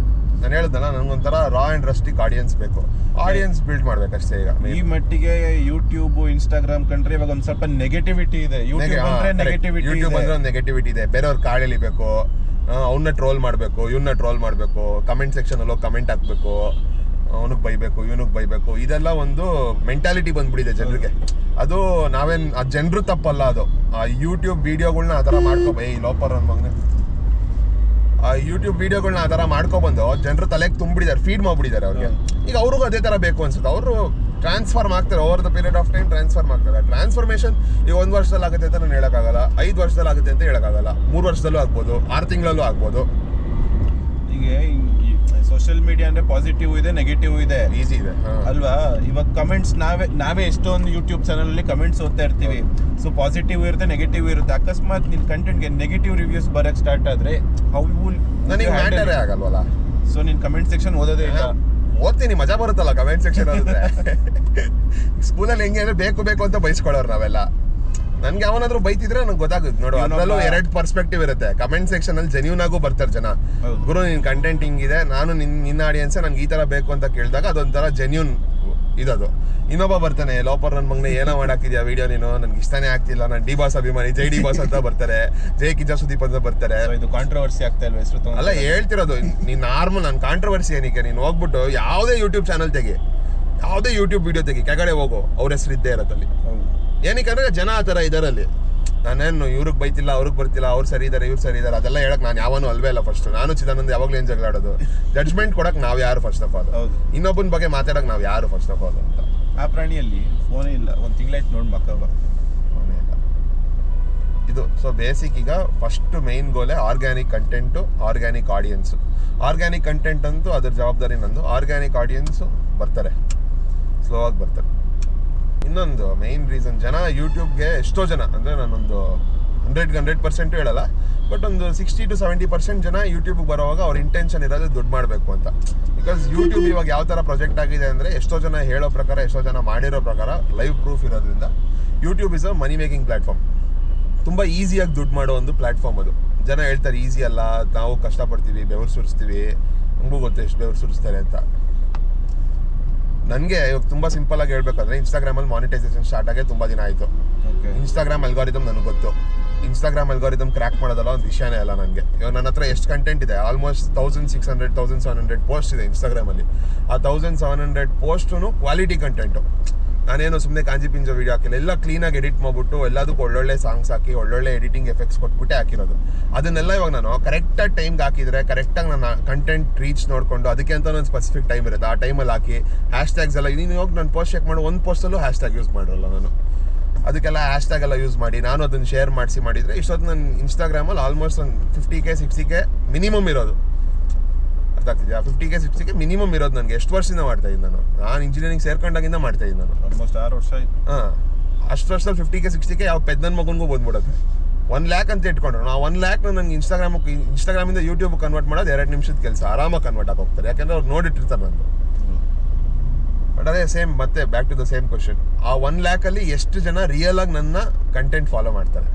ನಾನು ಹೇಳಿದ್ನಲ್ಲ, ನನಗೊಂಥರ ರಾ ಆ್ಯಂಡ್ ರಸ್ಟಿಕ್ ಆಡಿಯನ್ಸ್ ಬೇಕು. ಆಡಿಯನ್ಸ್ ಬಿಲ್ಡ್ ಮಾಡ್ಬೇಕಷ್ಟೇ. ಈಗ
ಈ ಮಟ್ಟಿಗೆ ಯೂಟ್ಯೂಬ್, ಇನ್ಸ್ಟಾಗ್ರಾಮ್ ಕಂಡ್ರೆ ಇವಾಗ ಒಂದು ಸ್ವಲ್ಪ ನೆಗೆಟಿವಿಟಿ ಇದೆ. ಯೂಟ್ಯೂಬ್
ಅಂದ್ರೆ ಒಂದು ನೆಗೆಟಿವಿಟಿ ಇದೆ. ಬೇರೆಯವ್ರ ಕಾಳು ಎಳಿಬೇಕು, ಅವನ್ನ ಟ್ರೋಲ್ ಮಾಡಬೇಕು, ಇವನ್ನ ಟ್ರೋಲ್ ಮಾಡಬೇಕು, ಕಮೆಂಟ್ ಸೆಕ್ಷನಲ್ಲಿ ಹೋಗಿ ಕಮೆಂಟ್ ಹಾಕ್ಬೇಕು, ಅವನಿಗೆ ಬೈಬೇಕು, ಇವನಿಗೆ ಬೈಬೇಕು. ಇದೆಲ್ಲ ಒಂದು ಮೆಂಟಾಲಿಟಿ ಬಂದ್ಬಿಟ್ಟಿದೆ ಜನರಿಗೆ. ಅದು ನಾವೇನು ಆ ಜನರು ತಪ್ಪಲ್ಲ, ಅದು ಆ ಯೂಟ್ಯೂಬ್ ವಿಡಿಯೋಗಳನ್ನ ಆ ಥರ ಲೋಪರ್ ನನ್ನ ಮಗನೇ ಆ ಯೂಟ್ಯೂಬ್ ವಿಡಿಯೋಗಳನ್ನ ಆ ಥರ ಮಾಡ್ಕೊಬಂದು ಜನರು ತಲೆಗೆ ತುಂಬಿಡಿದ್ದಾರೆ, ಫೀಡ್ ಮಾಡಿಬಿಟ್ಟಿದ್ದಾರೆ ಅವ್ರಿಗೆ. ಈಗ ಅವ್ರಿಗೂ ಅದೇ ಥರ ಬೇಕು ಅನ್ಸುತ್ತೆ. ಅವರು ಟ್ರಾನ್ಸ್ಫಾರ್ಮ್ ಆಗ್ತಾರೆ, over the period of time transform ಆಗ್ತಾರೆ. ಟ್ರಾನ್ಸ್ಫಾರ್ಮೇಷನ್ ಈಗ 1 ವರ್ಷದಲ್ಲಿ ಆಗುತ್ತೆ ಅಂತ ನಾನು ಹೇಳೋಕ್ಕಾಗಲ್ಲ, 5 ವರ್ಷದಲ್ಲಿ ಆಗುತ್ತೆ ಅಂತ ಹೇಳೋಕ್ಕಾಗಲ್ಲ, 3 ವರ್ಷದಲ್ಲೂ ಆಗ್ಬೋದು, 6 ತಿಂಗಳಲ್ಲೂ ಆಗ್ಬೋದು.
ಈಗ ಸೋಷಿಯಲ್ ಮೀಡಿಯಾ ಅಂದ್ರೆ ಪಾಸಿಟಿವ್ ಇದೆ, ನೆಗೆಟಿವ್ ಇದೆ,
ಈಸಿ ಇದೆ
ಅಲ್ವಾ. ಇವಾಗ ಕಮೆಂಟ್ಸ್ ನಾವೇ ಎಷ್ಟೊಂದು ಯೂಟ್ಯೂಬ್ ಚಾನಲ್ ಅಲ್ಲಿ ಕಮೆಂಟ್ಸ್ ಓದ್ತಾ ಇರ್ತೀವಿ. ಸೊ ಪಾಸಿಟಿವ್ ಇರುತ್ತೆ, ನೆಗೆಟಿವ್ ಇರುತ್ತೆ. ಅಕಸ್ಮಾತ್ ನಿನ್ ಕಂಟೆಂಟ್ಗೆ ನೆಗೆಟಿವ್ ರಿವ್ಯೂಸ್ ಬರಕ್ ಸ್ಟಾರ್ಟ್ ಆದ್ರೆ
ನನಗೆ ಮ್ಯಾಟರೇ ಆಗಲ್ವಲ್ಲ.
ಸೊ ನೀನ್ ಕಮೆಂಟ್ ಸೆಕ್ಷನ್ ಓದೋದೇ ಇಲ್ಲ.
ಓದ್ತೀನಿ, ಮಜಾ ಬರುತ್ತಲ್ಲ ಕಮೆಂಟ್ ಸೆಕ್ಷನ್ ಓದಿದ್ರೆ. ಸ್ಕೂಲಲ್ಲಿ ಹೆಂಗೆ ಅಂದ್ರೆ ಬೇಕು ಅಂತ ಬೈಸ್ಕೊಳ್ಳೋರು ನಾವೆಲ್ಲ. ನನ್ಗೆ ಅವನಾದ್ರೂ ಬೈತಿದ್ರೆ ನಂಗೆ ಗೊತ್ತಾಗುತ್ತೆ ನೋಡು. ಅದ್ರಲ್ಲೂ 2 ಪರ್ಸ್ಪೆಕ್ಟಿವ್ ಇರುತ್ತೆ. ಕಮೆಂಟ್ ಸೆಕ್ಷನ್ ಅಲ್ಲಿ ಜೆನ್ಯೂನ್ ಆಗು ಬರ್ತಾರೆ ಜನ, ಗುರು ನಿನ್ ಕಂಟೆಂಟ್ ಹಿಂಗಿದೆ, ನಾನು ನಿನ್ನ ಆಡಿಯನ್ಸ್ ನಂಗೆ ಈ ತರ ಬೇಕು ಅಂತ ಕೇಳಿದಾಗ ಅದೊಂಥರ ಜೆನ್ಯೂನ್ ಇದದು. ಇನ್ನೊಬ್ಬ ಬರ್ತಾನೆ, ಲೋಪರ್ ನನ್ ಮಗನೇ ಏನೋ ಮಾಡಾಕಿದ್ಯಾ ವಿಡಿಯೋ ನೀನು, ನನ್ಗೆ ಇಷ್ಟನೇ ಆಗ್ತಿಲ್ಲ, ನಾನು ಡಿ ಬಾಸ್ ಅಭಿಮಾನಿ, ಜೈ ಡಿ ಬಾಸ್ ಅಂತ ಬರ್ತಾರೆ, ಜೈ ಕಿಜಾ ಸುದೀಪ್ ಅಂತ ಬರ್ತಾರೆ.
ಇದು ಕಾಂಟ್ರವರ್ಸಿ ಆಗ್ತಾ ಇಲ್ವಾ ಹೆಸರು?
ಅಲ್ಲ ಹೇಳ್ತಿರೋದು, ನೀನ್ ನಾರ್ಮಲ್, ನಾನು ಕಾಂಟ್ರವರ್ಸಿ ಏನಕ್ಕೆ, ನೀನು ಹೋಗ್ಬಿಟ್ಟು ಯಾವುದೇ ಯೂಟ್ಯೂಬ್ ಚಾನಲ್ ತೆಗಿ, ಯಾವುದೇ ಯೂಟ್ಯೂಬ್ ವಿಡಿಯೋ ತೆಗಿ, ಕೆಳಗಡೆ ಹೋಗು, ಅವ್ರ ಹೆಸರು ಇದ್ದೇ ಇರತ್ತಲ್ಲಿ. ಏನಕ್ಕೆ ಜನ ಆ ಥರ ಇದರಲ್ಲಿ. ನಾನೇನು ಇವ್ರಿಗೆ ಬೈತಿಲ್ಲ, ಅವ್ರಿಗೆ ಬರ್ತಿಲ್ಲ, ಅವ್ರು ಸರಿ ಇದ್ದಾರೆ, ಇವ್ರು ಸರಿ ಇದ್ದಾರೆ, ಅದೆಲ್ಲ ಹೇಳಕ್ ನಾನು ಯಾವನು ಅಲ್ವೇ ಇಲ್ಲ. ಫಸ್ಟ್ ನಾನು ಚಿದಾನಂದ್ ಯಾವಾಗಲೂ ಏನು ಜಗಳಾಡೋದು, ಜಡ್ಜ್ಮೆಂಟ್ ಕೊಡಕ್ ನಾವು ಯಾರು ಫಸ್ಟ್ ಆಫ್ ಆಲ್, ಇನ್ನೊಬ್ಬನ ಬಗ್ಗೆ ಮಾತಾಡಕ್ ನಾವು ಯಾರು ಫಸ್ಟ್ ಆಫ್ ಆಲ್ ಅಂತ.
ಆ ಪ್ರಾಣಿಯಲ್ಲಿ ಫೋನೇ ಇಲ್ಲ, ಒಂದು ತಿಂಗಳಾಯ್ತು ನೋಡಿ ಮಕ್ಕಳು
ಫೋನೇ ಇಲ್ಲ ಇದು. ಸೊ ಬೇಸಿಕ್ ಈಗ ಫಸ್ಟ್ ಮೇನ್ ಗೋಲೆ organic content, organic audience. Organic content ಅಂತೂ ಅದ್ರ ಜವಾಬ್ದಾರಿ ನಂದು. ಆರ್ಗ್ಯಾನಿಕ್ ಆಡಿಯನ್ಸು ಬರ್ತಾರೆ, ಸ್ಲೋ ಆಗಿ ಬರ್ತಾರೆ. ಇನ್ನೊಂದು ಮೈನ್ ರೀಸನ್, ಜನ ಯೂಟ್ಯೂಬ್ಗೆ ಎಷ್ಟೋ ಜನ ಅಂದರೆ ನಾನೊಂದು 100% ಹೇಳಲ್ಲ, ಬಟ್ ಒಂದು 60 to 70% ಜನ ಯೂಟ್ಯೂಬ್ಗೆ ಬರೋವಾಗ ಅವ್ರ ಇಂಟೆನ್ಷನ್ ಇರೋದು ದುಡ್ಡು ಮಾಡಬೇಕು ಅಂತ. ಬಿಕಾಸ್ ಯೂಟ್ಯೂಬ್ ಇವಾಗ ಯಾವ ಥರ ಪ್ರೊಜೆಕ್ಟ್ ಆಗಿದೆ ಅಂದರೆ, ಎಷ್ಟೋ ಜನ ಹೇಳೋ ಪ್ರಕಾರ, ಎಷ್ಟೋ ಜನ ಮಾಡಿರೋ ಪ್ರಕಾರ, ಲೈವ್ ಪ್ರೂಫ್ ಇರೋದ್ರಿಂದ YouTube is a money making platform. ತುಂಬ ಈಸಿಯಾಗಿ ದುಡ್ಡು ಮಾಡೋ ಒಂದು ಪ್ಲ್ಯಾಟ್ಫಾರ್ಮ್ ಅದು. ಜನ ಹೇಳ್ತಾರೆ ಈಸಿ ಅಲ್ಲ, ನಾವು ಕಷ್ಟಪಡ್ತೀವಿ, ಬೆವರು ಸುರಿಸ್ತೀವಿ, ನಮಗೂ ಗೊತ್ತು ಎಷ್ಟು ಬೆವರು ಸುರಿಸ್ತಾರೆ ಅಂತ. ನನಗೆ ಇವಾಗ ತುಂಬ ಸಿಂಪಲ್ ಆಗಿ ಹೇಳ್ಬೇಕಂದ್ರೆ, ಇನ್ಸ್ಟಾಗ್ರಾಮಲ್ಲಿ ಮಾನಿಟೈಸೇಷನ್ ಸ್ಟಾರ್ಟ್ ಆಗಿ ತುಂಬ ದಿನ ಆಯಿತು. ಇನ್ಸ್ಟಾಗ್ರಾಮ್ ಅಲ್ಗಾರಿದಮ್ ನನಗೆ ಗೊತ್ತು. ಇನ್ಸ್ಟಾಗ್ರಾಮ್ ಅಲ್ಗಾರಿದಮ್ ಕ್ರ್ಯಾಕ್ ಮಾಡೋದಲ್ಲ ಒಂದು ವಿಷಯನೇ ಅಲ್ಲ ನನಗೆ. ಇವಾಗ ನನ್ನ ಹತ್ರ ಎಷ್ಟು ಕಂಟೆಂಟ್ ಇದೆ, ಆಲ್ಮೋಸ್ಟ್ 1600 1700 ಪೋಸ್ಟ್ ಇದೆ ಇನ್ಸ್ಟಾಗ್ರಾಮಲ್ಲಿ. ಆ 1700 ಪೋಸ್ಟು ಕ್ವಾಲಿಟಿ ಕಂಟೆಂಟು. ನಾನೇನು ಸುಮ್ಮನೆ ಕಾಂಜಿ ಪಿಂಜೋ ವೀಡಿಯೋ ಹಾಕಿಲ್ಲ, ಎಲ್ಲ ಕ್ಲೀನಾಗಿ ಎಡಿಟ್ ಮಾಡಿಬಿಟ್ಟು ಎಲ್ಲದಕ್ಕೂ ಒಳ್ಳೊಳ್ಳೆ ಸಾಂಗ್ಸ್ ಹಾಕಿ ಒಳ್ಳೊಳ್ಳೆ ಎಡಿಟಿಂಗ್ ಎಫೆಕ್ಟ್ಸ್ ಕೊಟ್ಬಿಟ್ಟೆ ಹಾಕಿರೋದು. ಅದನ್ನೆಲ್ಲ ಇವಾಗ ನಾನು ಕರೆಕ್ಟಾಗಿ ಟೈಮ್ಗೆ ಹಾಕಿದರೆ, ಕರೆಕ್ಟಾಗಿ ನನ್ನ ಕಂಟೆಂಟ್ ರೀಚ್ ನೋಡಿಕೊಂಡು, ಅದಕ್ಕೆ ಅಂತ ಒಂದು ಸ್ಪೆಸಿಫಿಕ್ ಟೈಮ್ ಇರುತ್ತೆ, ಆ ಟೈಮಲ್ಲಿ ಹಾಕಿ ಹ್ಯಾಶ್ಟ್ಯಾಗ್ಸ್ ಎಲ್ಲ. ನೀನು ಹೋಗಿ ನಾನು ಪೋಸ್ಟ್ ಚೆಕ್ ಮಾಡಿ, ಒಂದು ಪೋಸ್ಟಲ್ಲೂ ಹ್ಯಾಶ್ಟ್ಯಾಗ್ ಯೂಸ್ ಮಾಡಿರಲ್ಲ ನಾನು. ಅದಕ್ಕೆಲ್ಲ ಹ್ಯಾಶ್ಟ್ಯಾಗ್ ಎಲ್ಲ ಯೂಸ್ ಮಾಡಿ ನಾನು ಅದನ್ನು ಶೇರ್ ಮಾಡಿದರೆ ಇಷ್ಟೊತ್ತು ನನ್ನ ಇನ್ಸ್ಟಾಗ್ರಾಮಲ್ಲಿ ಆಲ್ಮೋಸ್ಟ್ ಒಂದು 50K 60K ಮಿನಿಮಮ್ ಇರೋದು. ಅರ್ಥ ಆಗ್ತಿದೆಯಾ? 50K 60K ಮಿನಿಮಮ್ ಇರೋದು ನನಗೆ. ಎಷ್ಟು ವರ್ಷದಿಂದ ಮಾಡ್ತಾ ಇದ್ದೀನಿ ನಾನು ಇಂಜಿನಿಯರಿಂಗ್ ಸೇರ್ಕೊಂಡಾಗಿಂದ ಮಾಡ್ತಾ ಇದ್ದೀನಿ ನಾನು.
ಆಲ್ಮೋಸ್ಟ್ 6 ವರ್ಷ ಆಯಿತು.
ಹಾಂ, ಅಷ್ಟು ವರ್ಷದಲ್ಲಿ 50K 60K ಯಾವ ಪೆದ್ದನ ಮಗನಿಗೂ ಬಂದ್ಬಿಡುತ್ತೆ. 1 lakh ಅಂತ ಇಟ್ಕೊಂಡ್ರು ನಾವು 1 lakh ನನಗೆ ಇನ್ಸ್ಟಾಗ್ರಾಮಿಂದ ಯೂಟ್ಯೂಬ್ ಕನ್ವರ್ಟ್ ಮಾಡೋದು 2 ನಿಮಿಷದ ಕೆಲಸ. ಆರಾಮಾಗಿ ಕನ್ವರ್ಟ್ ಆಗಿ ಹೋಗ್ತಾರೆ, ಯಾಕೆಂದ್ರೆ ಅವ್ರು ನೋಡಿಟ್ಟಿರ್ತಾರೆ ನಂದು. ಬಟ್ ಅದೇ ಸೇಮ್, ಮತ್ತೆ back to the same question, ಆ 1 lakh ಅಲ್ಲಿ ಎಷ್ಟು ಜನ ರಿಯಲ್ ಆಗಿ ನನ್ನ ಕಂಟೆಂಟ್ ಫಾಲೋ ಮಾಡ್ತಾರೆ,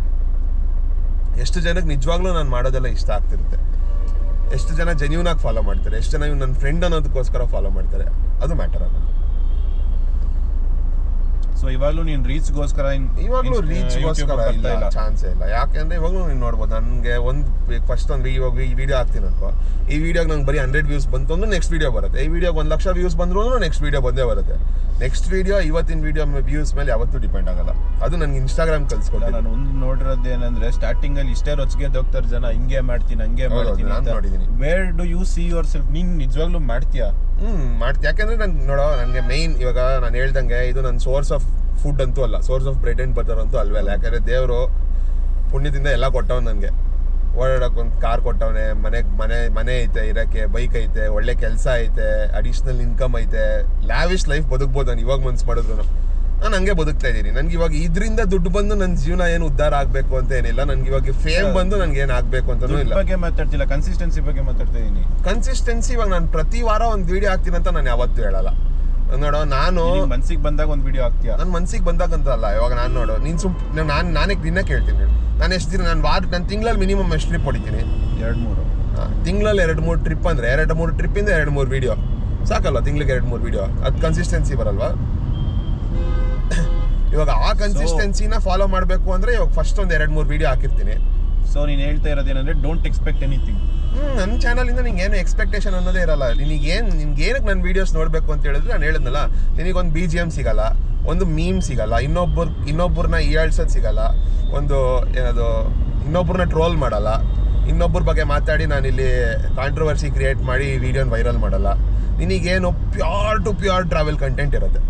ಎಷ್ಟು ಜನಕ್ಕೆ ನಿಜವಾಗ್ಲೂ ನಾನು ಮಾಡೋದೆಲ್ಲ ಇಷ್ಟ ಆಗ್ತಿರುತ್ತೆ, ಎಷ್ಟು ಜನ ಜೆನ್ಯೂನ್ ಆಗಿ ಫಾಲೋ ಮಾಡ್ತಾರೆ, ಎಷ್ಟು ಜನ ಇವ್ನು ನನ್ನ ಫ್ರೆಂಡ್ ಅನ್ನೋದಕ್ಕೋಸ್ಕರ ಫಾಲೋ ಮಾಡ್ತಾರೆ, ಅದು ಮ್ಯಾಟರ್ ಆಗೋದು.
ಸೊ ಇವಾಗಲೂ ನೀನು ರೀಚ್ಗೋಸ್ಕರ
ಇಲ್ಲ, ಚಾನ್ಸೇ ಇಲ್ಲ. ಯಾಕೆಂದ್ರೆ ಇವಾಗಲೂ ನೀನು ನೋಡ್ಬೋದು, ನನಗೆ ಫಸ್ಟ್ ಒಂದು ವಿಡಿಯೋ ಹಾಕ್ತೀನಿ ಅನ್ಕೋ, ಈ ವಿಡಿಯೋಗೆ ನಂಗೆ ಬರೀ 100 ವ್ಯೂಸ್ ಬಂತು ಅಂದ್ರೆ ನೆಕ್ಸ್ಟ್ ವಿಡಿಯೋ ಬರುತ್ತೆ. ಈ ವಿಡಿಯೋಗೆ 1 ಲಕ್ಷ ವ್ಯೂಸ್ ಬಂದ್ರು ನೆಕ್ಸ್ಟ್ ವಿಡಿಯೋ ಬಂದೇ ಬರುತ್ತೆ. ನೆಕ್ಸ್ಟ್ ವಿಡಿಯೋ ಇವತ್ತಿನ ವಿಡಿಯೋ ವ್ಯೂಸ್ ಮೇಲೆ ಯಾವತ್ತೂ ಡಿಪೆಂಡ್ ಆಗಲ್ಲ. ಅದು ನನಗೆ ಇನ್ಸ್ಟಾಗ್ರಾಮ್ ಕಲ್ಸ್ಕೊಟ್ಟಿಲ್ಲ.
ನಾನು ಒಂದು ನೋಡಿರೋದು ಏನಂದ್ರೆ, ಸ್ಟಾರ್ಟಿಂಗ್ ಅಲ್ಲಿ ಇಷ್ಟೇ ರೊಚ್ಚಿಗೆ ಹೋಗ್ತಾರೆ ಜನ, ಹಿಂಗೆ ಮಾಡ್ತೀನಿ ಹಂಗೆ ಮಾಡ್ತೀನಿ ಅಂತ ನೋಡಿದ್ದೀನಿ. Where do U see your self? ನೀನು ನಿಜವಾಗ್ಲೂ ಮಾಡ್ತೀಯಾ?
ಮಾಡ್ತೀನಿ. ಯಾಕೆಂದ್ರೆ ನನಗೆ ಮೇಯ್ನ್ ಇವಾಗ ನಾನು ಹೇಳ್ದಂಗೆ, ಇದು ನನ್ನ ಸೋರ್ಸ್ ಆಫ್ ಫುಡ್ ಅಂತೂ ಅಲ್ಲ, source of bread and butter ಅಂತೂ ಅಲ್ವೇ ಅಲ್ಲ. ಯಾಕಂದರೆ ದೇವರು ಪುಣ್ಯದಿಂದ ಎಲ್ಲ ಕೊಟ್ಟವ್ ನನಗೆ. ಓಡಾಡೋಕೆ ಒಂದು ಕಾರ್ ಕೊಟ್ಟವನೆ, ಮನೆ ಐತೆ ಇರೋಕ್ಕೆ, ಬೈಕ್ ಐತೆ, ಒಳ್ಳೆ ಕೆಲಸ ಐತೆ, ಅಡಿಷ್ನಲ್ ಇನ್ಕಮ್ ಐತೆ, ಲ್ಯಾವಿಶ್ ಲೈಫ್ ಬದುಕ್ಬೋದು ನಾನು ಇವಾಗ ಮನ್ಸು ಮಾಡಿದ್ರು. ನಾನು ಹಂಗೆ ಬದುಕ್ತಾ ಇದ್ದೀನಿ. ನನಗೆ ಇವಾಗ ಇದರಿಂದ ದುಡ್ಡು ಬಂದು ನನ್ನ ಜೀವನ ಏನು ಉದ್ಧಾರ ಆಗಬೇಕು ಅಂತ ಏನಿಲ್ಲ. ನನಗೆ ಇವಾಗ ಫೇಮ್ ಬಂದು ನನಗೆ ಏನು ಆಗಬೇಕು ಅಂತಲೂ ಇಲ್ಲ.
ಬಗ್ಗೆ ಮಾತಾಡ್ತಿಲ್ಲ, ಕನ್ಸಿಸ್ಟೆನ್ಸಿ ಬಗ್ಗೆ ಮಾತಾಡ್ತಾ ಇದ್ದೀನಿ.
ಕನ್ಸಿಸ್ಟೆನ್ಸಿ ಇವಾಗ ನಾನು ಪ್ರತಿ ವಾರ ಒಂದು ವಿಡಿಯೋ ಹಾಕ್ತೀನಿ ಅಂತ ನಾನು ಯಾವತ್ತೂ ಹೇಳಲ್ಲ. ನೋಡೋ, ನಾನು
ಮನ್ಸಿಗೆ ಬಂದಾಗ ಒಂದು ವಿಡಿಯೋ ಹಾಕ್ತೀಯ.
ನನ್ನ ಮನ್ಸಿಗೆ ಬಂದಾಗ ಅಂತ ಅಲ್ಲ. ಇವಾಗ ನಾನು ನೋಡು, ನೀನು ನಾನೇ ದಿನ ಕೇಳ್ತೀನಿ, ನಾನು ಎಷ್ಟು ದಿನ, ನಾನು ತಿಂಗಳಲ್ಲಿ ಮಿನಿಮಮ್ ಎಷ್ಟು ಟ್ರಿಪ್ ಹೊಡಿತೀನಿ?
2-3.
ತಿಂಗಳಲ್ಲಿ 2-3 ಟ್ರಿಪ್ ಅಂದರೆ 2-3 ಟ್ರಿಪ್ಪಿಂದ 2-3 ವಿಡಿಯೋ ಸಾಕಲ್ವ? ತಿಂಗಳಿಗೆ 2-3 ವಿಡಿಯೋ, ಅದು ಕನ್ಸಿಸ್ಟೆನ್ಸಿ ಬರಲ್ವಾ? ಇವಾಗ ಆ ಕನ್ಸಿಸ್ಟೆನ್ಸಿನ ಫಾಲೋ ಮಾಡಬೇಕು ಅಂದರೆ ಇವಾಗ ಫಸ್ಟ್ ಒಂದು 2-3 ವಿಡಿಯೋ ಹಾಕಿರ್ತೀನಿ.
ಸೊ ನೀನು ಹೇಳ್ತಾ ಇರೋದೇನಂದ್ರೆ, ಡೋಂಟ್ ಎಕ್ಸ್ಪೆಕ್ಟ್ ಎನಿಥಿಂಗ್.
ನನ್ನ ಚಾನಲಿಂದ ನಿಂಗೆ ಏನು ಎಕ್ಸ್ಪೆಕ್ಟೇಷನ್ ಅನ್ನೋದೇ ಇರಲ್ಲ. ನಿನಗೆ ಏನಕ್ಕೆ ನನ್ನ ವೀಡಿಯೋಸ್ ನೋಡಬೇಕು ಅಂತ ಹೇಳಿದ್ರೆ, ನಾನು ಹೇಳಿದ್ನಲ್ಲ, ನಿನಗೊಂದು BGM ಸಿಗಲ್ಲ, ಒಂದು ಮೀಮ್ ಸಿಗಲ್ಲ, ಇನ್ನೊಬ್ಬರನ್ನ ಹೇಳ್ಸೋದು ಸಿಗಲ್ಲ, ಒಂದು ಏನದು ಇನ್ನೊಬ್ಬರನ್ನ ಟ್ರೋಲ್ ಮಾಡಲ್ಲ, ಇನ್ನೊಬ್ಬರ ಬಗ್ಗೆ ಮಾತಾಡಿ ನಾನಿಲ್ಲಿ ಕಾಂಟ್ರವರ್ಸಿ ಕ್ರಿಯೇಟ್ ಮಾಡಿ ವಿಡಿಯೋನ ವೈರಲ್ ಮಾಡಲ್ಲ. ನಿನಗೇನು pure to pure travel content ಇರುತ್ತೆ.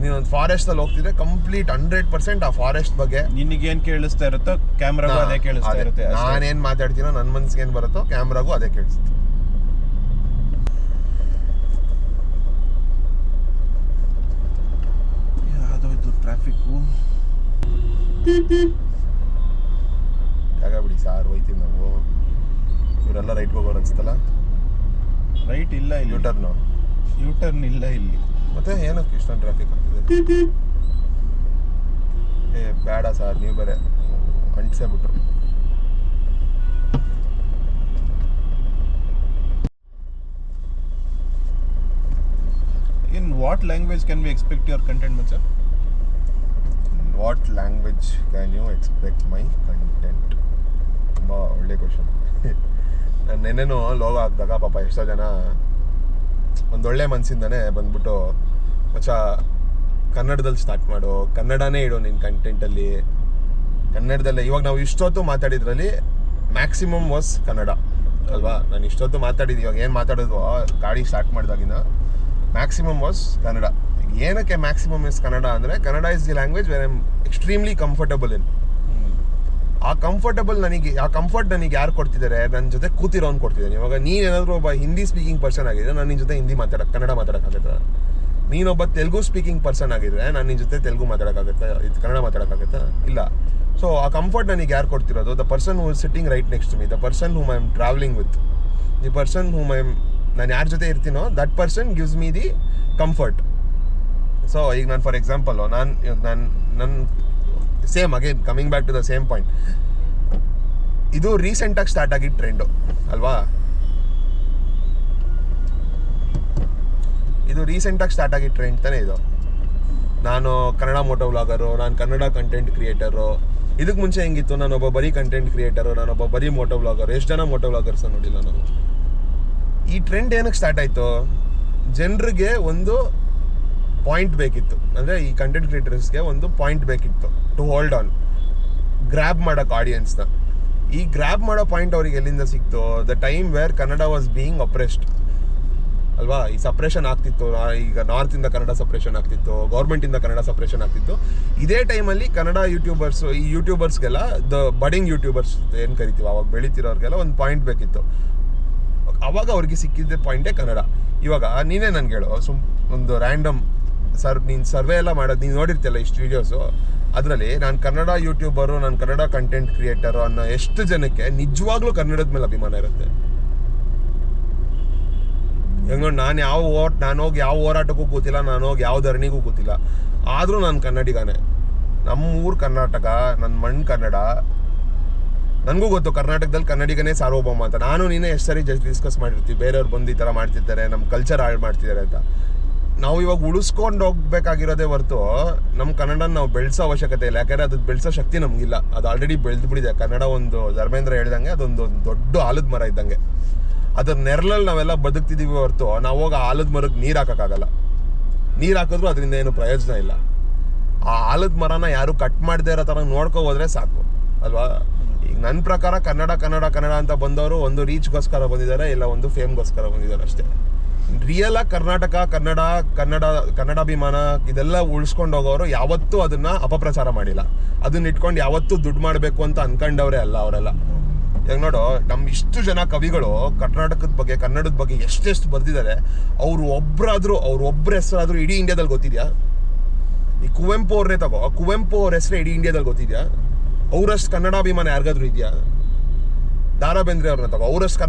ನೀನೊಂದು ಫಾರೆಸ್ಟಲ್ಲಿ ಹೋಗ್ತಿದ್ರೆ ಕಂಪ್ಲೀಟ್ 100% ಆ ಫಾರೆಸ್ಟ್ ಬಗ್ಗೆ
ನಿನಗೇನು ಕೇಳಿಸ್ತಾ ಇರುತ್ತೋ ಕ್ಯಾಮ್ರಾಗೂ ಅದೇ ಕೇಳಿಸ್ತಾ ಇರುತ್ತೆ.
ನಾನೇನು ಮಾತಾಡ್ತೀನೋ ನನ್ನ ಮನ್ಸಿಗೆ ಏನು ಬರುತ್ತೋ ಕ್ಯಾಮ್ರಾಗೂ ಅದೇ ಕೇಳಿಸುತ್ತೆ.
ಯಾವುದೋ ಟ್ರಾಫಿಕ್ಕು
ಜಾಗ ಬಿಡಿ ಸಾರ್, ಹೋಯ್ತೀವಿ ನಾವು. ಇವರೆಲ್ಲ ರೈಟ್ಗೆ ಹೋಗೋರು ಅನ್ಸುತ್ತಲ್ಲ.
ರೈಟ್ ಇಲ್ಲ ಇಲ್ಲಿ,
ಯೂಟರ್ನು
ಯೂಟರ್ನ್ ಇಲ್ಲ ಇಲ್ಲಿ.
ಮತ್ತೆ ಏನಕ್ಕೆ ಇಷ್ಟೊಂದು ಟ್ರಾಫಿಕ್ ಆಗ್ತಿದೆ? ಏ ಬೇಡ ಸರ್, ನೀವು ಬೇರೆ ಅಂಟಿಸೇ ಬಿಟ್ರು.
In what language can we expect your content, Macha?
What language can you expect my content? ತುಂಬ ಒಳ್ಳೆ ಕ್ವಶನ್. ನಾನು ನೆನ್ನೆನೂ ಲೋಗೋ ಹಾಕಿದಾಗ ಪಾಪ ಎಷ್ಟೋ ಜನ ಒಂದೊಳ್ಳೆ ಮನಸ್ಸಿಂದನೇ ಬಂದ್ಬಿಟ್ಟು ಮಚ್ಚ ಕನ್ನಡದಲ್ಲಿ ಸ್ಟಾರ್ಟ್ ಮಾಡು, ಕನ್ನಡನೇ ಇಡು ನಿನ್ನ ಕಂಟೆಂಟಲ್ಲಿ, ಕನ್ನಡದಲ್ಲೇ. ಇವಾಗ ನಾವು ಇಷ್ಟೊತ್ತು ಮಾತಾಡಿದ್ರಲ್ಲಿ ಮ್ಯಾಕ್ಸಿಮಮ್ ವಾಸ್ ಕನ್ನಡ ಅಲ್ವಾ? ನಾನು ಇಷ್ಟೊತ್ತು ಮಾತಾಡಿದ್ದು, ಇವಾಗ ಏನು ಮಾತಾಡೋದು ಗಾಡಿ ಸ್ಟಾರ್ಟ್ ಮಾಡಿದಾಗಿನ ಮ್ಯಾಕ್ಸಿಮಮ್ ವಾಸ್ ಕನ್ನಡ. ಏನಕ್ಕೆ ಮ್ಯಾಕ್ಸಿಮಮ್ ಇಸ್ ಕನ್ನಡ ಅಂದರೆ Kannada is the language where I am extremely comfortable ಇನ್. ಆ ಕಂಫರ್ಟ್ ನನಗೆ ಯಾರು ಕೊಡ್ತಿದ್ದಾರೆ? ನನ್ನ ಜೊತೆ ಕೂತಿರೋನು ಕೊಡ್ತಿದ್ದಾನೆ. ಇವಾಗ ನೀನೇನಾದರೂ ಒಬ್ಬ ಹಿಂದಿ ಸ್ಪೀಕಿಂಗ್ ಪರ್ಸನ್ ಆಗಿದ್ರೆ ನಾನು ನಿನ್ನ ಜೊತೆ ಕನ್ನಡ ಮಾತಾಡೋಕ್ಕಾಗತ್ತಾ? ನೀನೊಬ್ಬ ತೆಲುಗು ಸ್ಪೀಕಿಂಗ್ ಪರ್ಸನ್ ಆಗಿದ್ರೆ ನಾನು ನಿನ್ನ ಜೊತೆ ತೆಲುಗು ಮಾತಾಡೋಕ್ಕಾಗತ್ತಾ? ಇದು ಕನ್ನಡ ಮಾತಾಡೋಕ್ಕಾಗತ್ತಾ? ಇಲ್ಲ. ಸೊ ಆ ಕಂಫರ್ಟ್ ನನಗೆ ಯಾರು ಕೊಡ್ತಿರೋದು? The person who is sitting right next to me, the person whom I am travelling with, the person whom ನಾನು ಯಾರ ಜೊತೆ ಇರ್ತೀನೋ that person gives me the comfort. So ಈಗ ನಾನು ಫಾರ್ ಎಕ್ಸಾಂಪಲ್ ನನ್ನ same again coming back to the same point, ಇದು ರೀಸೆಂಟಾಗಿ start ಆಗಿದ್ದ ಟ್ರೆಂಡು ಅಲ್ವಾ? ಇದು ರೀಸೆಂಟಾಗಿ ಸ್ಟಾರ್ಟ್ ಆಗಿದ್ದ ಟ್ರೆಂಡ್ ತಾನೇ ಇದು. ನಾನು ಕನ್ನಡ ಮೋಟೋ ವ್ಲಾಗರು, ನಾನು ಕನ್ನಡ ಕಂಟೆಂಟ್ ಕ್ರಿಯೇಟರು. ಇದಕ್ಕೆ ಮುಂಚೆ ಹೆಂಗಿತ್ತು? ನಾನೊಬ್ಬ ಬರೀ ಕಂಟೆಂಟ್ ಕ್ರಿಯೇಟರು, ನಾನೊಬ್ಬ ಬರೀ ಮೋಟೋ ವ್ಲಾಗರ್. ಎಷ್ಟು ಜನ ಮೋಟೋ ವ್ಲಾಗರ್ಸ್ ನೋಡಿಲ್ಲ ನಾವು. ಈ ಟ್ರೆಂಡ್ ಏನಕ್ಕೆ ಸ್ಟಾರ್ಟ್ ಆಯಿತು? ಜನರಿಗೆ ಒಂದು ಪಾಯಿಂಟ್ ಬೇಕಿತ್ತು, ಅಂದರೆ ಈ ಕಂಟೆಂಟ್ ಕ್ರಿಯೇಟರ್ಸ್ಗೆ ಒಂದು ಪಾಯಿಂಟ್ ಬೇಕಿತ್ತು ಟು ಹೋಲ್ಡ್ ಆನ್, ಗ್ರ್ಯಾಬ್ ಮಾಡೋಕೆ ಆಡಿಯನ್ಸ್ನ. ಈ ಗ್ರ್ಯಾಬ್ ಮಾಡೋ ಪಾಯಿಂಟ್ ಅವ್ರಿಗೆ ಎಲ್ಲಿಂದ ಸಿಕ್ತು? The time where Kannada was being oppressed ಅಲ್ವಾ? ಈ ಸಪ್ರೇಷನ್ ಆಗ್ತಿತ್ತು. ಈಗ ನಾರ್ತಿಂದ ಕನ್ನಡ ಸಪ್ರೇಷನ್ ಆಗ್ತಿತ್ತು, ಗೌರ್ಮೆಂಟಿಂದ ಕನ್ನಡ ಸಪ್ರೇಷನ್ ಆಗ್ತಿತ್ತು. ಇದೇ ಟೈಮಲ್ಲಿ ಕನ್ನಡ ಯೂಟ್ಯೂಬರ್ಸ್, ಈ ಯೂಟ್ಯೂಬರ್ಸ್ಗೆಲ್ಲ ದ ಬಡಿಂಗ್ ಯೂಟ್ಯೂಬರ್ಸ್ ಏನು ಕರಿತೀವಿ, ಅವಾಗ ಬೆಳೀತಿರೋರಿಗೆಲ್ಲ ಒಂದು ಪಾಯಿಂಟ್ ಬೇಕಿತ್ತು. ಅವಾಗ ಅವ್ರಿಗೆ ಸಿಕ್ಕಿದ್ದ ಪಾಯಿಂಟೇ ಕನ್ನಡ. ಇವಾಗ ನೀನೇ ನನಗೆ ಹೇಳು, ಒಂದು ರ್ಯಾಂಡಮ್ ನೀನು ಸರ್ವೆ ಎಲ್ಲ ಮಾಡೋದು ನೀನು ನೋಡಿರ್ತಿಯಲ್ಲ ಇಷ್ಟು ವೀಡಿಯೋಸು, ಅದರಲ್ಲಿ ನಾನು ಕನ್ನಡ ಯೂಟ್ಯೂಬರು, ನಾನು ಕನ್ನಡ ಕಂಟೆಂಟ್ ಕ್ರಿಯೇಟರು ಅನ್ನೋ ಎಷ್ಟು ಜನಕ್ಕೆ ನಿಜವಾಗ್ಲೂ ಕನ್ನಡದ ಮೇಲೆ ಅಭಿಮಾನ ಇರುತ್ತೆ? ಹೆಂಗ್ ನೋಡಿ, ನಾನು ಹೋಗಿ ಯಾವ ಹೋರಾಟಕ್ಕೂ ಕೂತಿಲ್ಲ, ನಾನು ಹೋಗಿ ಯಾವ ಧರಣಿಗೂ ಕೂತಿಲ್ಲ, ಆದರೂ ನಾನು ಕನ್ನಡಿಗನೇ. ನಮ್ಮ ಊರು ಕರ್ನಾಟಕ, ನನ್ನ ಮಣ್ಣು ಕನ್ನಡ. ನನಗೂ ಗೊತ್ತು ಕರ್ನಾಟಕದಲ್ಲಿ ಕನ್ನಡಿಗನೇ ಸಾರ್ವಭೌಮ ಅಂತ. ನಾನು ನೀನೇ ಎಷ್ಟು ಸರಿ ಡಿಸ್ಕಸ್ ಮಾಡಿರ್ತೀವಿ, ಬೇರೆಯವ್ರು ಬಂದು ಈ ಥರ ಮಾಡ್ತಿರ್ತಾರೆ, ನಮ್ಮ ಕಲ್ಚರ್ ಹಾಳು ಮಾಡ್ತಿದ್ದಾರೆ ಅಂತ. ನಾವು ಇವಾಗ ಉಳಿಸ್ಕೊಂಡು ಹೋಗ್ಬೇಕಾಗಿರೋದೇ ಹೊರತು ನಮ್ಮ ಕನ್ನಡನ ನಾವು ಬೆಳೆಸೋ ಅವಶ್ಯಕತೆ ಇಲ್ಲ. ಯಾಕಂದರೆ ಅದು ಬೆಳೆಸೋ ಶಕ್ತಿ ನಮಗಿಲ್ಲ, ಅದು ಆಲ್ರೆಡಿ ಬೆಳೆದು ಬಿಟ್ಟಿದೆ. ಕನ್ನಡ ಒಂದು ಧರ್ಮೇಂದ್ರ ಹೇಳ್ದಂಗೆ ಅದೊಂದು ದೊಡ್ಡ ಆಲದ ಮರ ಇದ್ದಂಗೆ. ಅದ್ರ ನೆರಳಲ್ಲಿ ನಾವೆಲ್ಲ ಬದುಕ್ತಿದ್ದೀವಿ ಹೊರತು ನಾವು ಹೋಗಿ ಆ ಆಲದ ಮರಕ್ಕೆ ನೀರು ಹಾಕೋಕ್ಕಾಗಲ್ಲ. ನೀರು ಹಾಕಿದ್ರು ಅದರಿಂದ ಏನು ಪ್ರಯೋಜನ ಇಲ್ಲ. ಆ ಆಲದ ಮರನ ಯಾರು ಕಟ್ ಮಾಡದೇ ಇರೋ ಥರ ನೋಡ್ಕೊ ಹೋದ್ರೆ ಸಾಕು ಅಲ್ವಾ? ಈಗ ನನ್ನ ಪ್ರಕಾರ ಕನ್ನಡ ಕನ್ನಡ ಕನ್ನಡ ಅಂತ ಬಂದವರು ಒಂದು ರೀಚ್ಗೋಸ್ಕರ ಬಂದಿದ್ದಾರೆ, ಇಲ್ಲ ಒಂದು ಫೇಮ್ಗೋಸ್ಕರ ಬಂದಿದ್ದಾರೆ ಅಷ್ಟೇ. ರಿಯಲ್ ಆಗಿ ಕರ್ನಾಟಕ, ಕನ್ನಡಾಭಿಮಾನ ಇದೆಲ್ಲ ಉಳಿಸ್ಕೊಂಡು ಹೋಗೋರು ಯಾವತ್ತೂ ಅದನ್ನ ಅಪಪ್ರಚಾರ ಮಾಡಿಲ್ಲ. ಅದನ್ನ ಇಟ್ಕೊಂಡು ಯಾವತ್ತೂ ದುಡ್ಡು ಮಾಡಬೇಕು ಅಂತ ಅನ್ಕೊಂಡವ್ರೆ ಅಲ್ಲ ಅವರೆಲ್ಲ. ಈಗ ನೋಡು, ನಮ್ಮ ಇಷ್ಟು ಜನ ಕವಿಗಳು ಕರ್ನಾಟಕದ ಬಗ್ಗೆ, ಕನ್ನಡದ ಬಗ್ಗೆ ಎಷ್ಟೆಷ್ಟು ಬರ್ದಿದ್ದಾರೆ. ಅವ್ರ ಒಬ್ಬರ ಹೆಸರಾದ್ರೂ ಇಡೀ ಇಂಡಿಯಾದಲ್ಲಿ ಗೊತ್ತಿದ್ಯಾ? ಈ ಕುವೆಂಪು ಅವ್ರನ್ನೇ ತಗೋ, ಕುವೆಂಪು ಅವ್ರ ಹೆಸರೇ ಇಡೀ ಇಂಡಿಯಾದಲ್ಲಿ ಗೊತ್ತಿದ್ಯಾ? ಅವರಷ್ಟು ಕನ್ನಡಾಭಿಮಾನ ಯಾರಿಗಾದ್ರೂ ಇದೆಯಾ? ದಾರಾ ಬೇಂದ್ರೆ ಅವ್ರನ್ನ ತಗೋ, ಅವರಷ್ಟು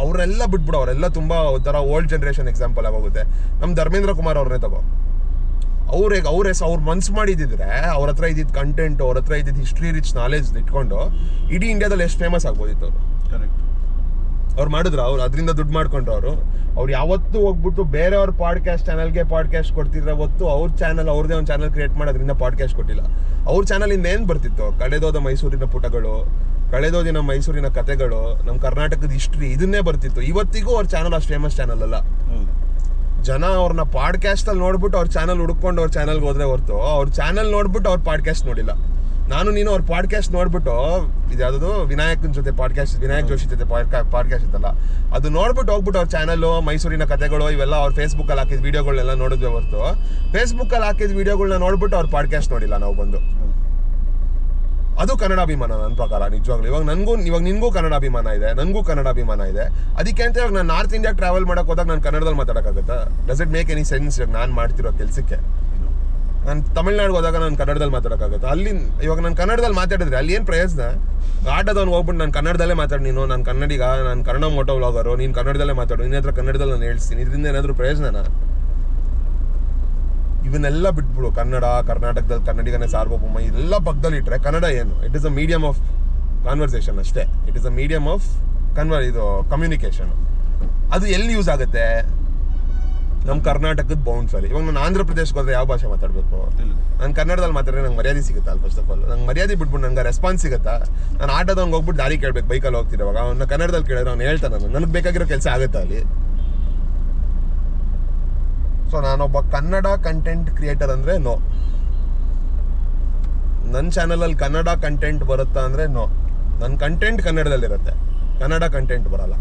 ಅವರೆಲ್ಲ ಬಿಟ್ಬಿಡು, ಅವರೆಲ್ಲ ತುಂಬ ಒಂಥರ ಓಲ್ಡ್ ಜನ್ರೇಷನ್ ಎಕ್ಸಾಂಪಲ್ ಆಗೋಗುತ್ತೆ. ನಮ್ಮ ಧರ್ಮೇಂದ್ರ ಕುಮಾರ್ ಅವ್ರನ್ನೇ ತಗೋ, ಅವ್ರ ಮನ್ಸು ಮಾಡಿದ್ರೆ ಅವ್ರ ಹತ್ರ ಇದ್ದಿದ್ದು ಕಂಟೆಂಟ್, ಅವ್ರ ಹತ್ರ ಇದ್ದಿದ್ದು ಹಿಸ್ಟ್ರಿ ರಿಚ್ ನಾಲೆಜ್ ಇಟ್ಕೊಂಡು ಇಡೀ ಇಂಡಿಯಾದಲ್ಲಿ ಎಷ್ಟು ಫೇಮಸ್ ಆಗ್ಬೋದಿತ್ತು ಅವರು.
ಕರೆಕ್ಟ್.
ಅವ್ರು ಮಾಡಿದ್ರು, ಅವ್ರು ಅದರಿಂದ ದುಡ್ಡು ಮಾಡ್ಕೊಂಡ್ರು. ಅವ್ರು ಯಾವತ್ತೂ ಹೋಗ್ಬಿಟ್ಟು ಬೇರೆಯವ್ರ ಚಾನಲ್ಗೆ ಪಾಡ್ಕಾಸ್ಟ್ ಕೊಡ್ತಿದ್ರೆ ಹೊತ್ತು ಅವ್ರ ಚಾನಲ್, ಅವ್ರದೇ ಒಂದು ಚಾನಲ್ ಕ್ರಿಯೇಟ್ ಮಾಡೋದ್ರಿಂದ ಪಾಡ್ಕಾಸ್ಟ್ ಕೊಟ್ಟಿಲ್ಲ. ಅವ್ರ ಚಾನಲಿಂದ ಏನು ಬರ್ತಿತ್ತು? ಕಳೆದೋದ ಮೈಸೂರಿನ ಪುಟಗಳು, ಕಳೆದೋದಿನ ಮೈಸೂರಿನ ಕಥೆಗಳು, ನಮ್ಮ ಕರ್ನಾಟಕದ ಹಿಸ್ಟ್ರಿ, ಇದನ್ನೇ ಬರ್ತಿತ್ತು. ಇವತ್ತಿಗೂ ಅವ್ರ ಚಾನಲ್ ಅಷ್ಟು ಫೇಮಸ್ ಚಾನಲ್ ಅಲ್ಲ. ಜನ ಅವ್ರನ್ನ ಪಾಡ್ಕಾಸ್ಟಲ್ಲಿ ನೋಡ್ಬಿಟ್ಟು ಅವ್ರ ಚಾನಲ್ ಹುಡ್ಕೊಂಡು ಅವ್ರ ಚಾನಲ್ಗೆ ಹೋದ್ರೆ ಹೊರತು ಅವ್ರ ಚಾನಲ್ ನೋಡ್ಬಿಟ್ಟು ಅವ್ರ ಪಾಡ್ಕಾಸ್ಟ್ ನೋಡಿಲ್ಲ. ನೀನು ಅವ್ರ ಪಾಡ್ಕಾಸ್ಟ್ ನೋಡ್ಬಿಟ್ಟು, ಇದ್ಯಾವುದು ವಿನಾಯಕನ ಜೊತೆ ಪಾಡ್ಕಾಸ್ಟ್, ವಿನಾಯಕ್ ಜೋಶಿ ಜೊತೆ ಪಾಡ್ಕಾಸ್ಟ್ ಇತ್ತಲ್ಲ, ಅದು ನೋಡ್ಬಿಟ್ಟು ಹೋಗ್ಬಿಟ್ಟು ಅವ್ರ ಚಾನಲ್ಲು, ಮೈಸೂರಿನ ಕಥೆಗಳು ಇವೆಲ್ಲ ಅವ್ರ ಫೇಸ್ಬುಕ್ಕಲ್ಲಿ ಹಾಕಿದ ವೀಡಿಯೋಗಳನ್ನೆಲ್ಲ ನೋಡಿದ್ವಿ ಹೊರತು ಫೇಸ್ಬುಕ್ಕಲ್ಲಿ ಹಾಕಿದ ವೀಡಿಯೋಗಳನ್ನ ನೋಡ್ಬಿಟ್ಟು ಅವ್ರ ಪಾಡ್ಕಾಸ್ಟ್ ನೋಡಿಲ್ಲ ನಾವು ಬಂದು. ಅದು ಕನ್ನಡಾಭಿಮಾನ ನನ್ನ ಪ್ರಕಾರ ನಿಜವಾಗ್ಲೂ. ಇವಾಗ ನಿನ್ಗೂ ಕನ್ನಡಾಭಿಮಾನ ಇದೆ, ನನಗೂ ಕನ್ನಡಾಭಿಮಾನ ಇದೆ. ಅದಕ್ಕೆ ಅಂತ ಇವಾಗ ನಾನು ನಾರ್ತ್ ಇಂಡಿಯಾಗೆ ಟ್ರಾವೆಲ್ ಮಾಡೋಕೆ ಹೋದಾಗ ನಾನು ಕನ್ನಡದಲ್ಲಿ ಮಾತಾಡೋಕ್ಕಾಗತ್ತಾ? Does it make any sense? ಇವಾಗ ನಾನು ಮಾಡ್ತಿರೋ ಕೆಲಸಕ್ಕೆ ನಾನು ತಮಿಳ್ನಾಡಿಗೆ ಹೋದಾಗ ನಾನು ಕನ್ನಡದಲ್ಲಿ ಮಾತಾಡೋಕ್ಕಾಗುತ್ತೆ. ಅಲ್ಲಿ ಇವಾಗ ನಾನು ಕನ್ನಡದಲ್ಲಿ ಮಾತಾಡಿದ್ರೆ ಅಲ್ಲಿ ಏನು ಪ್ರಯೋಜನ? ಆಟೋದವ್ನು ಹೋಗ್ಬಿಟ್ಟು ನಾನು ಕನ್ನಡದಲ್ಲೇ ಮಾತಾಡಿ, ನೀನು ನಾನು ಕನ್ನಡಿಗ, ನಾನು ಕನ್ನಡ ಮೋಟೋ ವ್ಲಾಗರು, ನೀನು ಕನ್ನಡದಲ್ಲೇ ಮಾತಾಡು, ನಿನ್ನ ಹತ್ರ ಕನ್ನಡದಲ್ಲಿ ನಾನು ಹೇಳ್ತೀನಿ, ಇದರಿಂದ ಏನಾದರೂ ಪ್ರಯೋಜನನಾ? ಇವನ್ನೆಲ್ಲ ಬಿಟ್ಬಿಡು. ಕನ್ನಡ, ಕರ್ನಾಟಕದಲ್ಲಿ ಕನ್ನಡಿಗನೇ ಸಾರ್ವಭೌಮ, ಇದೆಲ್ಲ ಪಕ್ಕದಲ್ಲಿ ಇಟ್ಟರೆ ಕನ್ನಡ ಏನು? It is a medium of conversation ಅಷ್ಟೇ. It is a medium of ಇದು ಕಮ್ಯುನಿಕೇಷನ್. ಅದು ಎಲ್ಲಿ ಯೂಸ್ ಆಗುತ್ತೆ? ನಮ್ಮ ಕರ್ನಾಟಕದ ಬೌಂಡ್ಸಲ್ಲಿ. ಇವಾಗ ನಾನು ಆಂಧ್ರ ಪ್ರದೇಶಕ್ಕೆ ಹೋದ್ರೆ ಯಾವ ಭಾಷೆ ಮಾತಾಡಬೇಕು? ನಾನು ಕನ್ನಡದಲ್ಲಿ ಮಾತಾಡಿದ್ರೆ ನಂಗೆ ಮರ್ಯಾದೆ ಸಿಗುತ್ತಾ? ಫಸ್ಟ್ ಆಫ್ ಆಲ್ ನಂಗೆ ಮರ್ಯಾದೆ ಬಿಟ್ಬಿಟ್ಟು ನಂಗೆ ರೆಸ್ಪಾನ್ಸ್ ಸಿಗುತ್ತಾ? ನಾನು ಆಟೋದಂಗೆ ಹೋಗ್ಬಿಟ್ಟು ದಾರಿ ಕೇಳಬೇಕು, ಬೈಕಲ್ಲಿ ಹೋಗ್ತಿರುವಾಗ ಅವನ್ನ ಕನ್ನಡದಲ್ಲಿ ಕೇಳಿದ್ರೆ ಅವ್ನು ಹೇಳ್ತಾನೆ, ನನಗೆ ಬೇಕಾಗಿರೋ ಕೆಲಸ ಆಗುತ್ತಾ ಅಲ್ಲಿ? ಸೊ ನಾನೊಬ್ಬ ಕನ್ನಡ ಕಂಟೆಂಟ್ ಕ್ರಿಯೇಟರ್ ಅಂದರೆ ನೋ. ನನ್ನ ಚಾನಲಲ್ಲಿ ಕನ್ನಡ ಕಂಟೆಂಟ್ ಬರುತ್ತಾ ಅಂದರೆ ನೋ. ನನ್ನ ಕಂಟೆಂಟ್ ಕನ್ನಡದಲ್ಲಿರುತ್ತೆ, ಕನ್ನಡ ಕಂಟೆಂಟ್ ಬರಲ್ಲ,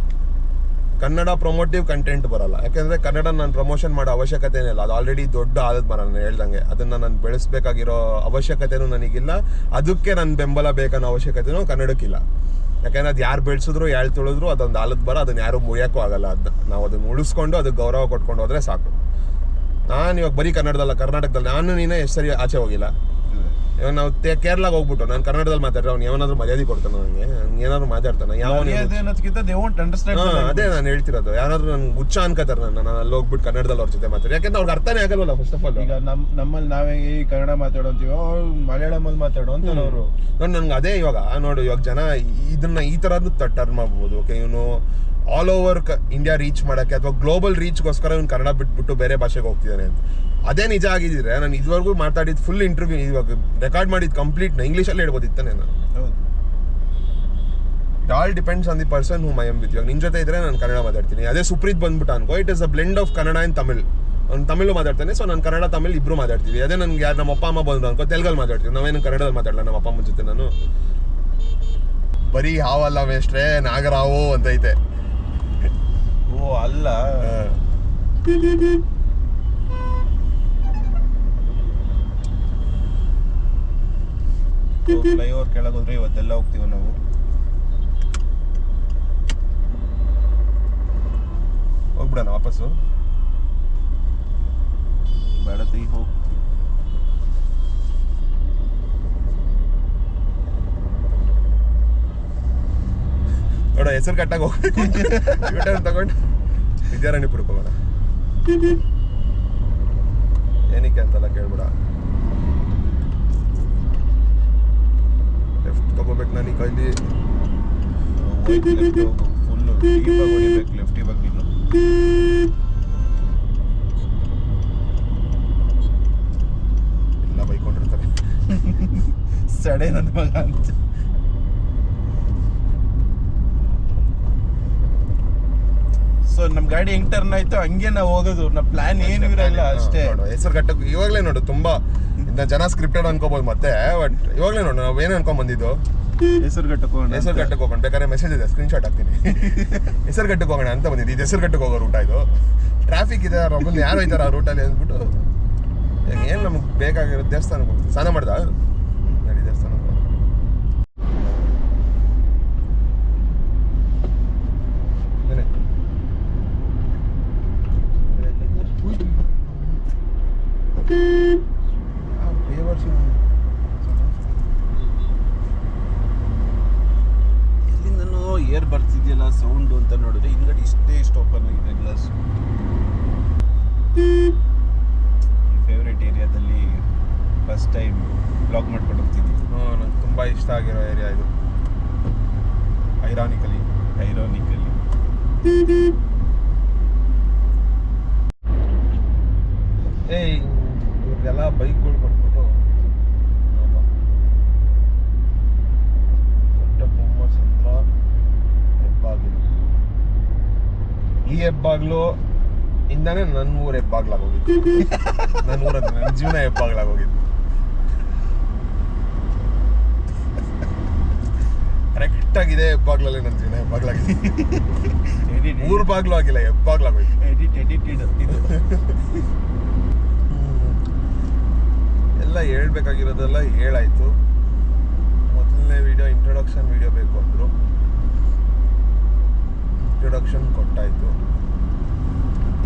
ಕನ್ನಡ ಪ್ರಮೋಟಿವ್ ಕಂಟೆಂಟ್ ಬರಲ್ಲ. ಯಾಕೆಂದರೆ ಕನ್ನಡ ನಾನು ಪ್ರಮೋಷನ್ ಮಾಡೋ ಅವಶ್ಯಕತೆನೇ ಇಲ್ಲ. ಅದು ಆಲ್ರೆಡಿ ದೊಡ್ಡ ಆದದ ಮರ, ನಾನು ಹೇಳ್ದಂಗೆ. ಅದನ್ನು ನಾನು ಬೆಳೆಸ್ಬೇಕಾಗಿರೋ ಅವಶ್ಯಕತೆನೂ ನನಗಿಲ್ಲ, ಅದಕ್ಕೆ ನನ್ನ ಬೆಂಬಲ ಬೇಕನ್ನೋ ಅವಶ್ಯಕತೆನೂ ಕನ್ನಡಕ್ಕಿಲ್ಲ. ಯಾಕೆಂದರೆ ಅದು ಯಾರು ಬೆಳೆಸಿದ್ರು ಯಾರು ತುಳಿದ್ರು ಅದೊಂದು ಆಲದ ಮರ, ಅದನ್ನು ಯಾರೂ ಮುರಿಯೋಕ್ಕೂ ಆಗಲ್ಲ. ಅದನ್ನ ನಾವು ಅದನ್ನು ಉಳಿಸ್ಕೊಂಡು ಅದಕ್ಕೆ ಗೌರವ ಕೊಟ್ಕೊಂಡು ಹೋದರೆ ಸಾಕು. ನಾನು ಇವಾಗ ಬರೀ ಕನ್ನಡದಲ್ಲ, ಕರ್ನಾಟಕದಲ್ಲಿ ನಾನು ನೀನೇ ಎಷ್ಟು ಸರಿ ಆಚೆ ಹೋಗಿಲ್ಲ. ಇವಾಗ ನಾವು ಕೇರಳಗೆ ಹೋಗ್ಬಿಟ್ಟು ನಾನು ಕನ್ನಡದಲ್ಲಿ ಮಾತಾಡ್ರೆ ಅವ್ನು ಏನಾದ್ರು ಮರ್ಯಾದೆ ಕೊಡ್ತಾನೆ, ನನಗೆ ಏನಾದ್ರು ಮಾತಾಡ್ತಾನೆ ಯಾವ? ಅದೇ ನಾನು ಹೇಳ್ತಿರೋದು. ಯಾರಾದ್ರೂ ನನ್ಗೆ ಹುಚ್ಚ ಅನ್ಕೋತಾರೆ ನಾನು ಅಲ್ಲಿ ಹೋಗ್ಬಿಟ್ಟು ಕನ್ನಡದಲ್ಲಿ ಅವ್ರ ಜೊತೆ ಮಾತಾಡಿ, ಯಾಕಂದ್ರೆ ಅವ್ರಿಗೆ ಅರ್ಥನೇ ಆಗಲ್ವಲ್ಲ. ಫಸ್ಟ್ ಆಫ್ ಆಲ್
ಈಗ ನಮ್ಮಲ್ಲಿ ನಾವೇ ಈ ಕನ್ನಡ ಮಾತಾಡೋಂತೀವಿ, ಮಲಯಾಳಮಲ್ಲಿ ಮಾತಾಡೋ ಅಂತ ಅವರು
ನನ್ಗೆ ಅದೇ ಇವಾಗ ನೋಡು, ಇವಾಗ ಜನ ಇದನ್ನ ಈ ಥರದ್ದು ಟರ್ನ್ ಮಾಡ್ಬೋದು. ಓಕೆ, ಇವನು ಆಲ್ ಓವರ್ ಇಂಡಿಯಾ ರೀಚ್ ಮಾಡೋಕ್ಕೆ ಅಥವಾ ಗ್ಲೋಬಲ್ ರೀಚ್ಗೋಸ್ಕರ ಇವ್ನು ಕನ್ನಡ ಬಿಟ್ಬಿಟ್ಟು ಬೇರೆ ಭಾಷೆಗೆ ಹೋಗ್ತಿದ್ದಾನೆ ಅಂತ. ಅದೇ ನಿಜ ಆಗಿದ್ರೆ ನಾನು ಇದುವರೆಗೂ ಮಾತಾಡಿದ ಫುಲ್ ಇಂಟರ್ವ್ಯೂ ಇವಾಗ ರೆಕಾರ್ಡ್ ಮಾಡಿದ್ದು ಕಂಪ್ಲೀಟ್ ಇಂಗ್ಲೀಷಲ್ಲಿ ಹೇಳ್ಬೋದಿತ್ತಾನೆ ನಾನು. It all depends on the person whom I am with. ಇವಾಗ ನಿನ್ನ ಜೊತೆ ಇದ್ರೆ ನಾನು ಕನ್ನಡ ಮಾತಾಡ್ತೀನಿ. ಅದೇ ಸುಪ್ರೀತ್ ಬಂದ್ಬಿಟ್ಟು ಅನ್ಕೋ, it is a blend of Kannada and Tamil. ಅವ್ನು ತಮಿಳು ಮಾತಾಡ್ತಾನೆ, ಸೊ ನಾನು ಕನ್ನಡ ತಮಿಳ್ ಇಬ್ರು ಮಾತಾಡ್ತೀವಿ. ಅದೇ ನನಗೆ ಯಾರು ನಮ್ಮ ಅಪ್ಪ ಅಮ್ಮ ಬಂದ್ರು ಅನ್ಕೋ, ತೆಲುಗಲ್ಲಿ ಮಾತಾಡ್ತೀವಿ. ನಾವೇನು ಕನ್ನಡದಲ್ಲಿ ಮಾತಾಡಲ್ಲ ನಮ್ಮ ಅಪ್ಪ ಅಮ್ಮನ ಜೊತೆ. ನಾನು ಬರೀ ಹಾವಲ್ಲ ಮೇಷ್ಟ್ರೆ, ನಾಗರಾವು ಅಂತೈತೆ.
ಓ ಅಲ್ಲ, ಫ್ಲೈಓವರ್ ಕೆಳಗೆ ಹೋದ್ರೆ ಇವತ್ತೆಲ್ಲ ಹೋಗ್ತೀವಿ ನಾವು.
ಹೋಗ್ಬಿಡೋಣ ವಾಪಸ್ಸು?
ಬೇಡತಿ ಹೋಗಿ
ನೋಡ, ಹೆಸರು ಕಟ್ಟಾಗಿ ಹೋಗ್ಬೇಕು. ಯೂಟರ್ನ್ ತಗೊಂಡು ವಿದ್ಯಾರಣ್ಯಪುರಕ್ಕೆ ಹೋಗೋಣ. ಏನಕ್ಕೆ ಅಂತೆಲ್ಲ ಕೇಳ್ಬಿಡ. ಲೆಫ್ಟ್ ತಗೋಬೇಕು ನಾನು ಈ ಕೈಲಿ.
ಫುಲ್ಲು ಡೀಪಾಗಿ ಹೊಡಿಬೇಕು ಲೆಫ್ಟ್. ಇವಾಗ ನೀನು
ಎಲ್ಲ ಬೈಕೊಂಡಿರ್ತಾರೆ
ಸಡೆ ನನ್ನ ಮಗ ಅಂತ. ಸೊ ನಮ್ ಗಾಡಿ ಹೆಂಗ್ ಟರ್ನ್ ಆಯ್ತು ಹಂಗೆ ನಾವು ಹೋಗೋದು. ನಮ್ಮ ಪ್ಲಾನ್ ಏನು ಇರಲ್ಲ ಅಷ್ಟೇ.
ಹೆಸರು ಕಟ್ಟಕ್ಕೆ ಇವಾಗಲೇ ನೋಡು ತುಂಬಾ ಜನ ಸ್ಕ್ರಿಪ್ಟೆಡ್ ಅನ್ಕೋಬಹುದು ಮತ್ತೆ. ಬಟ್ ಇವಾಗಲೇ ನೋಡು ನಾವು ಏನು ಅನ್ಕೊಂಡ್ ಬಂದಿದ್ದು,
ಹೆಸರು ಕಟ್ಟಕ್ಕೆ
ಹೋಗೋಣ. ಬೇಕಾದ್ರೆ ಮೆಸೇಜ್ ಇದೆ, ಸ್ಕ್ರೀನ್ ಶಾಟ್ ಹಾಕ್ತೀನಿ. ಹೆಸರು ಕಟ್ಟಕ್ಕೆ ಹೋಗೋಣ ಅಂತ ಬಂದಿದ್ದು. ಇದು ಹೆಸರು ಕಟ್ಟಕ್ಕೆ ಹೋಗೋ ರೂಟ. ಇದು ಟ್ರಾಫಿಕ್ ಇದೆ, ಅವ್ರು ಯಾರು ಹೋಯ್ತಾರೆ ಆ ರೂಟಲ್ಲಿ ಅಂದ್ಬಿಟ್ಟು. ಏನು ನಮ್ಗೆ ಬೇಕಾಗಿರೋ ದೇವಸ್ಥಾನಕ್ಕೆ ಹೋಗ್ತೀವಿ. ಸ್ನಾನ ಮಾಡ್ದ ನಡಿ ದೇವಸ್ಥಾನ.
ಎಲ್ಲಿಂದನೋ ಏರ್ ಬರ್ತಿದ್ಯಲ್ಲ ಸೌಂಡು ಅಂತ ನೋಡಿದ್ರೆ ಹಿಂದ್ಗಡೆ ಇಷ್ಟು ಓಪನ್ ಆಗಿದೆ ಗ್ಲಾಸ್. ಫೇವ್ರೇಟ್ ಏರಿಯಾದಲ್ಲಿ ಫಸ್ಟ್ ಟೈಮ್ ಬ್ಲಾಗ್ ಮಾಡ್ಕೊಂಡು ಹೋಗ್ತಿದ್ವಿ.
ನಂಗೆ ತುಂಬ ಇಷ್ಟ ಆಗಿರೋ ಏರಿಯಾ ಇದು. ಐರಾನಿಕಲಿ ಇವ್ರಿಗೆಲ್ಲ ಬೈಕ್ಗಳು ಕೊಟ್ಬಿಟ್ಟು ಸಂದ್ರ ಹೆಬ್ಬಾಗಿಲು. ಈ ಹೆಬ್ಬಾಗ್ಲು ಇಂದಾನೆ ನನ್ನ ಊರು ಹೆಬ್ಬಾಗ್ಲಾಗೋಗಿತ್ತು. ನನ್ನ ಊರಂತ ನನ್ನ ಜೀವನ ಹೆಬ್ಬಾಗ್ಲಾಗೋಗಿತ್ತು. ಕರೆಕ್ಟ್ ಆಗಿದೆ ಹೆಬ್ಬಾಗ್ಲಲ್ಲಿ ನನ್ನ ಜೀವನ ಹೆಬ್ಬಾಗ್ಲಾಗಿದೆ. ಊರ್ ಬಾಗ್ಲು ಆಗಿಲ್ಲ, ಹೆಬ್ಬಾಗ್ಲಾಗೋಯ್ತು. ಎಲ್ಲ ಹೇಳ್ಬೇಕಾಗಿರೋದೆಲ್ಲ ಹೇಳಾಯ್ತು. ಮೊದಲನೇ ವಿಡಿಯೋ ಇಂಟ್ರೊಡಕ್ಷನ್ ವಿಡಿಯೋ ಬೇಕು ಅಂದರು, ಇಂಟ್ರೊಡಕ್ಷನ್ ಕೊಟ್ಟಾಯ್ತು.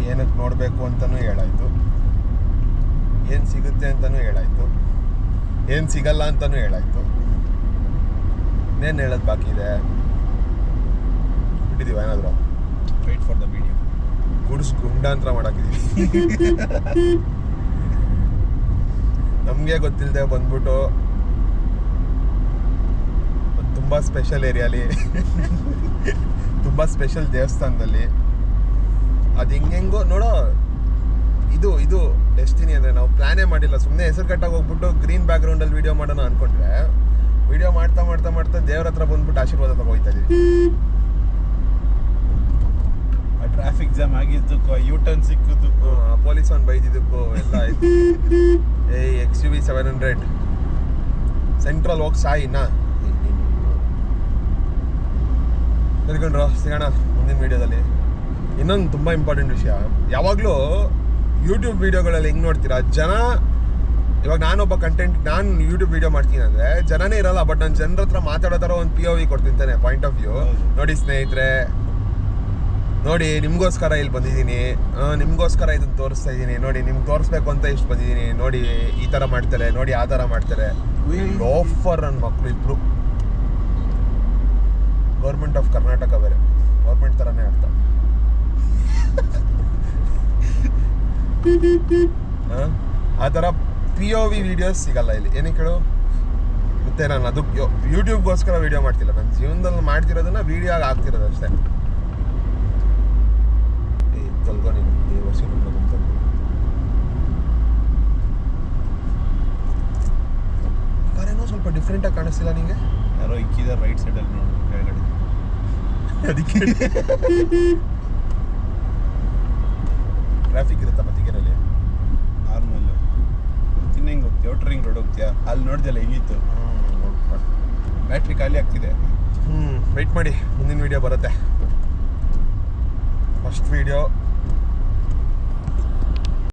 ಏನಕ್ಕೆ ನೋಡಬೇಕು ಅಂತಲೂ ಹೇಳಾಯ್ತು. ಏನು ಸಿಗುತ್ತೆ ಅಂತಲೂ ಹೇಳಾಯ್ತು, ಏನು ಸಿಗಲ್ಲ ಅಂತಲೂ ಹೇಳಾಯ್ತು. ಇನ್ನೇನು ಹೇಳೋದು ಬಾಕಿ ಇದೆ? ಬಿಟ್ಟಿದ್ದೀವಿ ಏನಾದರೂ
ವೇಟ್ ಫಾರ್ ದ ವಿಡಿಯೋ.
ಗುಡ್ಸ್ ಗುಂಡಾಂತರ ಮಾಡಾಕಿದ್ದೀವಿ. ನಮಗೆ ಗೊತ್ತಿಲ್ಲದೆ ಬಂದ್ಬಿಟ್ಟು ಒಂದು ತುಂಬ ಸ್ಪೆಷಲ್ ಏರಿಯಾಲಿ ತುಂಬ ಸ್ಪೆಷಲ್ ದೇವಸ್ಥಾನದಲ್ಲಿ ಅದು ಹೆಂಗೆಂಗೋ ನೋಡೋ. ಇದು ಡೆಸ್ಟಿನಿ ಅಂದರೆ ನಾವು ಪ್ಲಾನೇ ಮಾಡಿಲ್ಲ, ಸುಮ್ಮನೆ ಹೆಸರು ಕಟ್ಟಾಗಿ ಹೋಗ್ಬಿಟ್ಟು ಗ್ರೀನ್ ಬ್ಯಾಕ್ಗ್ರೌಂಡಲ್ಲಿ ವೀಡಿಯೋ ಮಾಡೋಣ ಅಂದ್ಕೊಂಡ್ರೆ ವೀಡಿಯೋ ಮಾಡ್ತಾ ಮಾಡ್ತಾ ಮಾಡ್ತಾ ದೇವ್ರ ಹತ್ರ ಬಂದ್ಬಿಟ್ಟು ಆಶೀರ್ವಾದ ತಗೋಯ್ತಾ ಇದೀವಿ.
ಟ್ರಾಫಿಕ್ ಜಾಮ್ ಆಗಿದ್ದಕ್ಕೂ ಯೂ ಟರ್ನ್ ಸಿಕ್ಕಿದ್ದಕ್ಕೂ
ಪೊಲೀಸ್ ಅವ್ನು ಬೈದಿದ್ದಕ್ಕೂ ಎಲ್ಲ ಆಯ್ತು. XUV 700 ಸೆಂಟ್ರಲ್ ಹೋಗಿ ಸಾಯಿನಾ ತಿಳ್ಕೊಂಡ್ರು. ಸಿಗೋಣ ಮುಂದಿನ ವೀಡಿಯೋದಲ್ಲಿ. ಇನ್ನೊಂದು ತುಂಬ ಇಂಪಾರ್ಟೆಂಟ್ ವಿಷಯ, ಯಾವಾಗಲೂ ಯೂಟ್ಯೂಬ್ ವೀಡಿಯೋಗಳಲ್ಲಿ ಹೆಂಗೆ ನೋಡ್ತೀರಾ ಜನ, ಇವಾಗ ನಾನೊಬ್ಬ ನಾನು ಯೂಟ್ಯೂಬ್ ವೀಡಿಯೋ ಮಾಡ್ತೀನಿ ಅಂದರೆ ಜನನೇ ಇರಲ್ಲ, ಬಟ್ ನಾನು ಜನರ ಹತ್ರ ಮಾತಾಡೋ ಥರ ಒಂದು POV ಕೊಡ್ತಿಂತಾನೆ, ಪಾಯಿಂಟ್ ಆಫ್ ವ್ಯೂ. ನೋಡಿ ಸ್ನೇಹಿತರೆ, ನೋಡಿ ನಿಮಗೋಸ್ಕರ ಇಲ್ಲಿ ಬಂದಿದ್ದೀನಿ, ನಿಮಗೋಸ್ಕರ ಇದನ್ನು ತೋರಿಸ್ತಾ ಇದ್ದೀನಿ, ನೋಡಿ ನಿಮ್ಗೆ ತೋರಿಸ್ಬೇಕು ಅಂತ ಇಷ್ಟು ಬಂದಿದ್ದೀನಿ, ನೋಡಿ ಈ ಥರ ಮಾಡ್ತಾರೆ, ನೋಡಿ ಆ ಥರ ಮಾಡ್ತಾರೆ. ಲೋಫರ್ ನನ್ನ ಮಕ್ಕಳು ಇಬ್ಬರು. ಗೌರ್ಮೆಂಟ್ ಆಫ್ ಕರ್ನಾಟಕ ಬೇರೆ, ಗೌರ್ಮೆಂಟ್ ಥರನೇ ಅರ್ಥ. ಆ ಥರ POV ವಿಡಿಯೋಸ್ ಸಿಗಲ್ಲ ಇಲ್ಲಿ. ಏನಕ್ಕೆ ಹೇಳು? ಮತ್ತೆ ನಾನು ಅದು ಯೂಟ್ಯೂಬ್ಗೋಸ್ಕರ ವೀಡಿಯೋ ಮಾಡ್ತಿಲ್ಲ, ನನ್ನ ಜೀವನದಲ್ಲಿ ಮಾಡ್ತಿರೋದನ್ನ ವೀಡಿಯೋ ಆಗಿ ಆಗ್ತಿರೋದು ಅಷ್ಟೇ. ತೊಲ್ಗೋ ನೀನು ಈ ವರ್ಷ ಕಾರೇನೋ ಸ್ವಲ್ಪ ಡಿಫ್ರೆಂಟಾಗಿ ಕಾಣಿಸ್ತಿಲ್ಲ ನಿಮಗೆ?
ಯಾರೋ ಇಕ್ಕಿದ ರೈಟ್ ಸೈಡಲ್ಲಿ ನೋಡಿ ಕೆಳಗಡೆ,
ಅದಕ್ಕೆ ಟ್ರಾಫಿಕ್ ಇರುತ್ತಾ ಮತ್ತಿಗೆನಲ್ಲಿ?
ನಾರ್ಮಲ್ಲು ಇನ್ನು ಹೆಂಗೆ ಹೋಗ್ತೀಯ? ಔಟರ್ ರಿಂಗ್ ರೋಡ್ ಹೋಗ್ತೀಯಾ? ಅಲ್ಲಿ ನೋಡ್ದಲ್ಲ ಹೆಂಗಿತ್ತು, ಬ್ಯಾಟ್ರಿ ಖಾಲಿ ಆಗ್ತಿದೆ.
ವೆಯ್ಟ್ ಮಾಡಿ, ಮುಂದಿನ ವೀಡಿಯೋ ಬರುತ್ತೆ. First video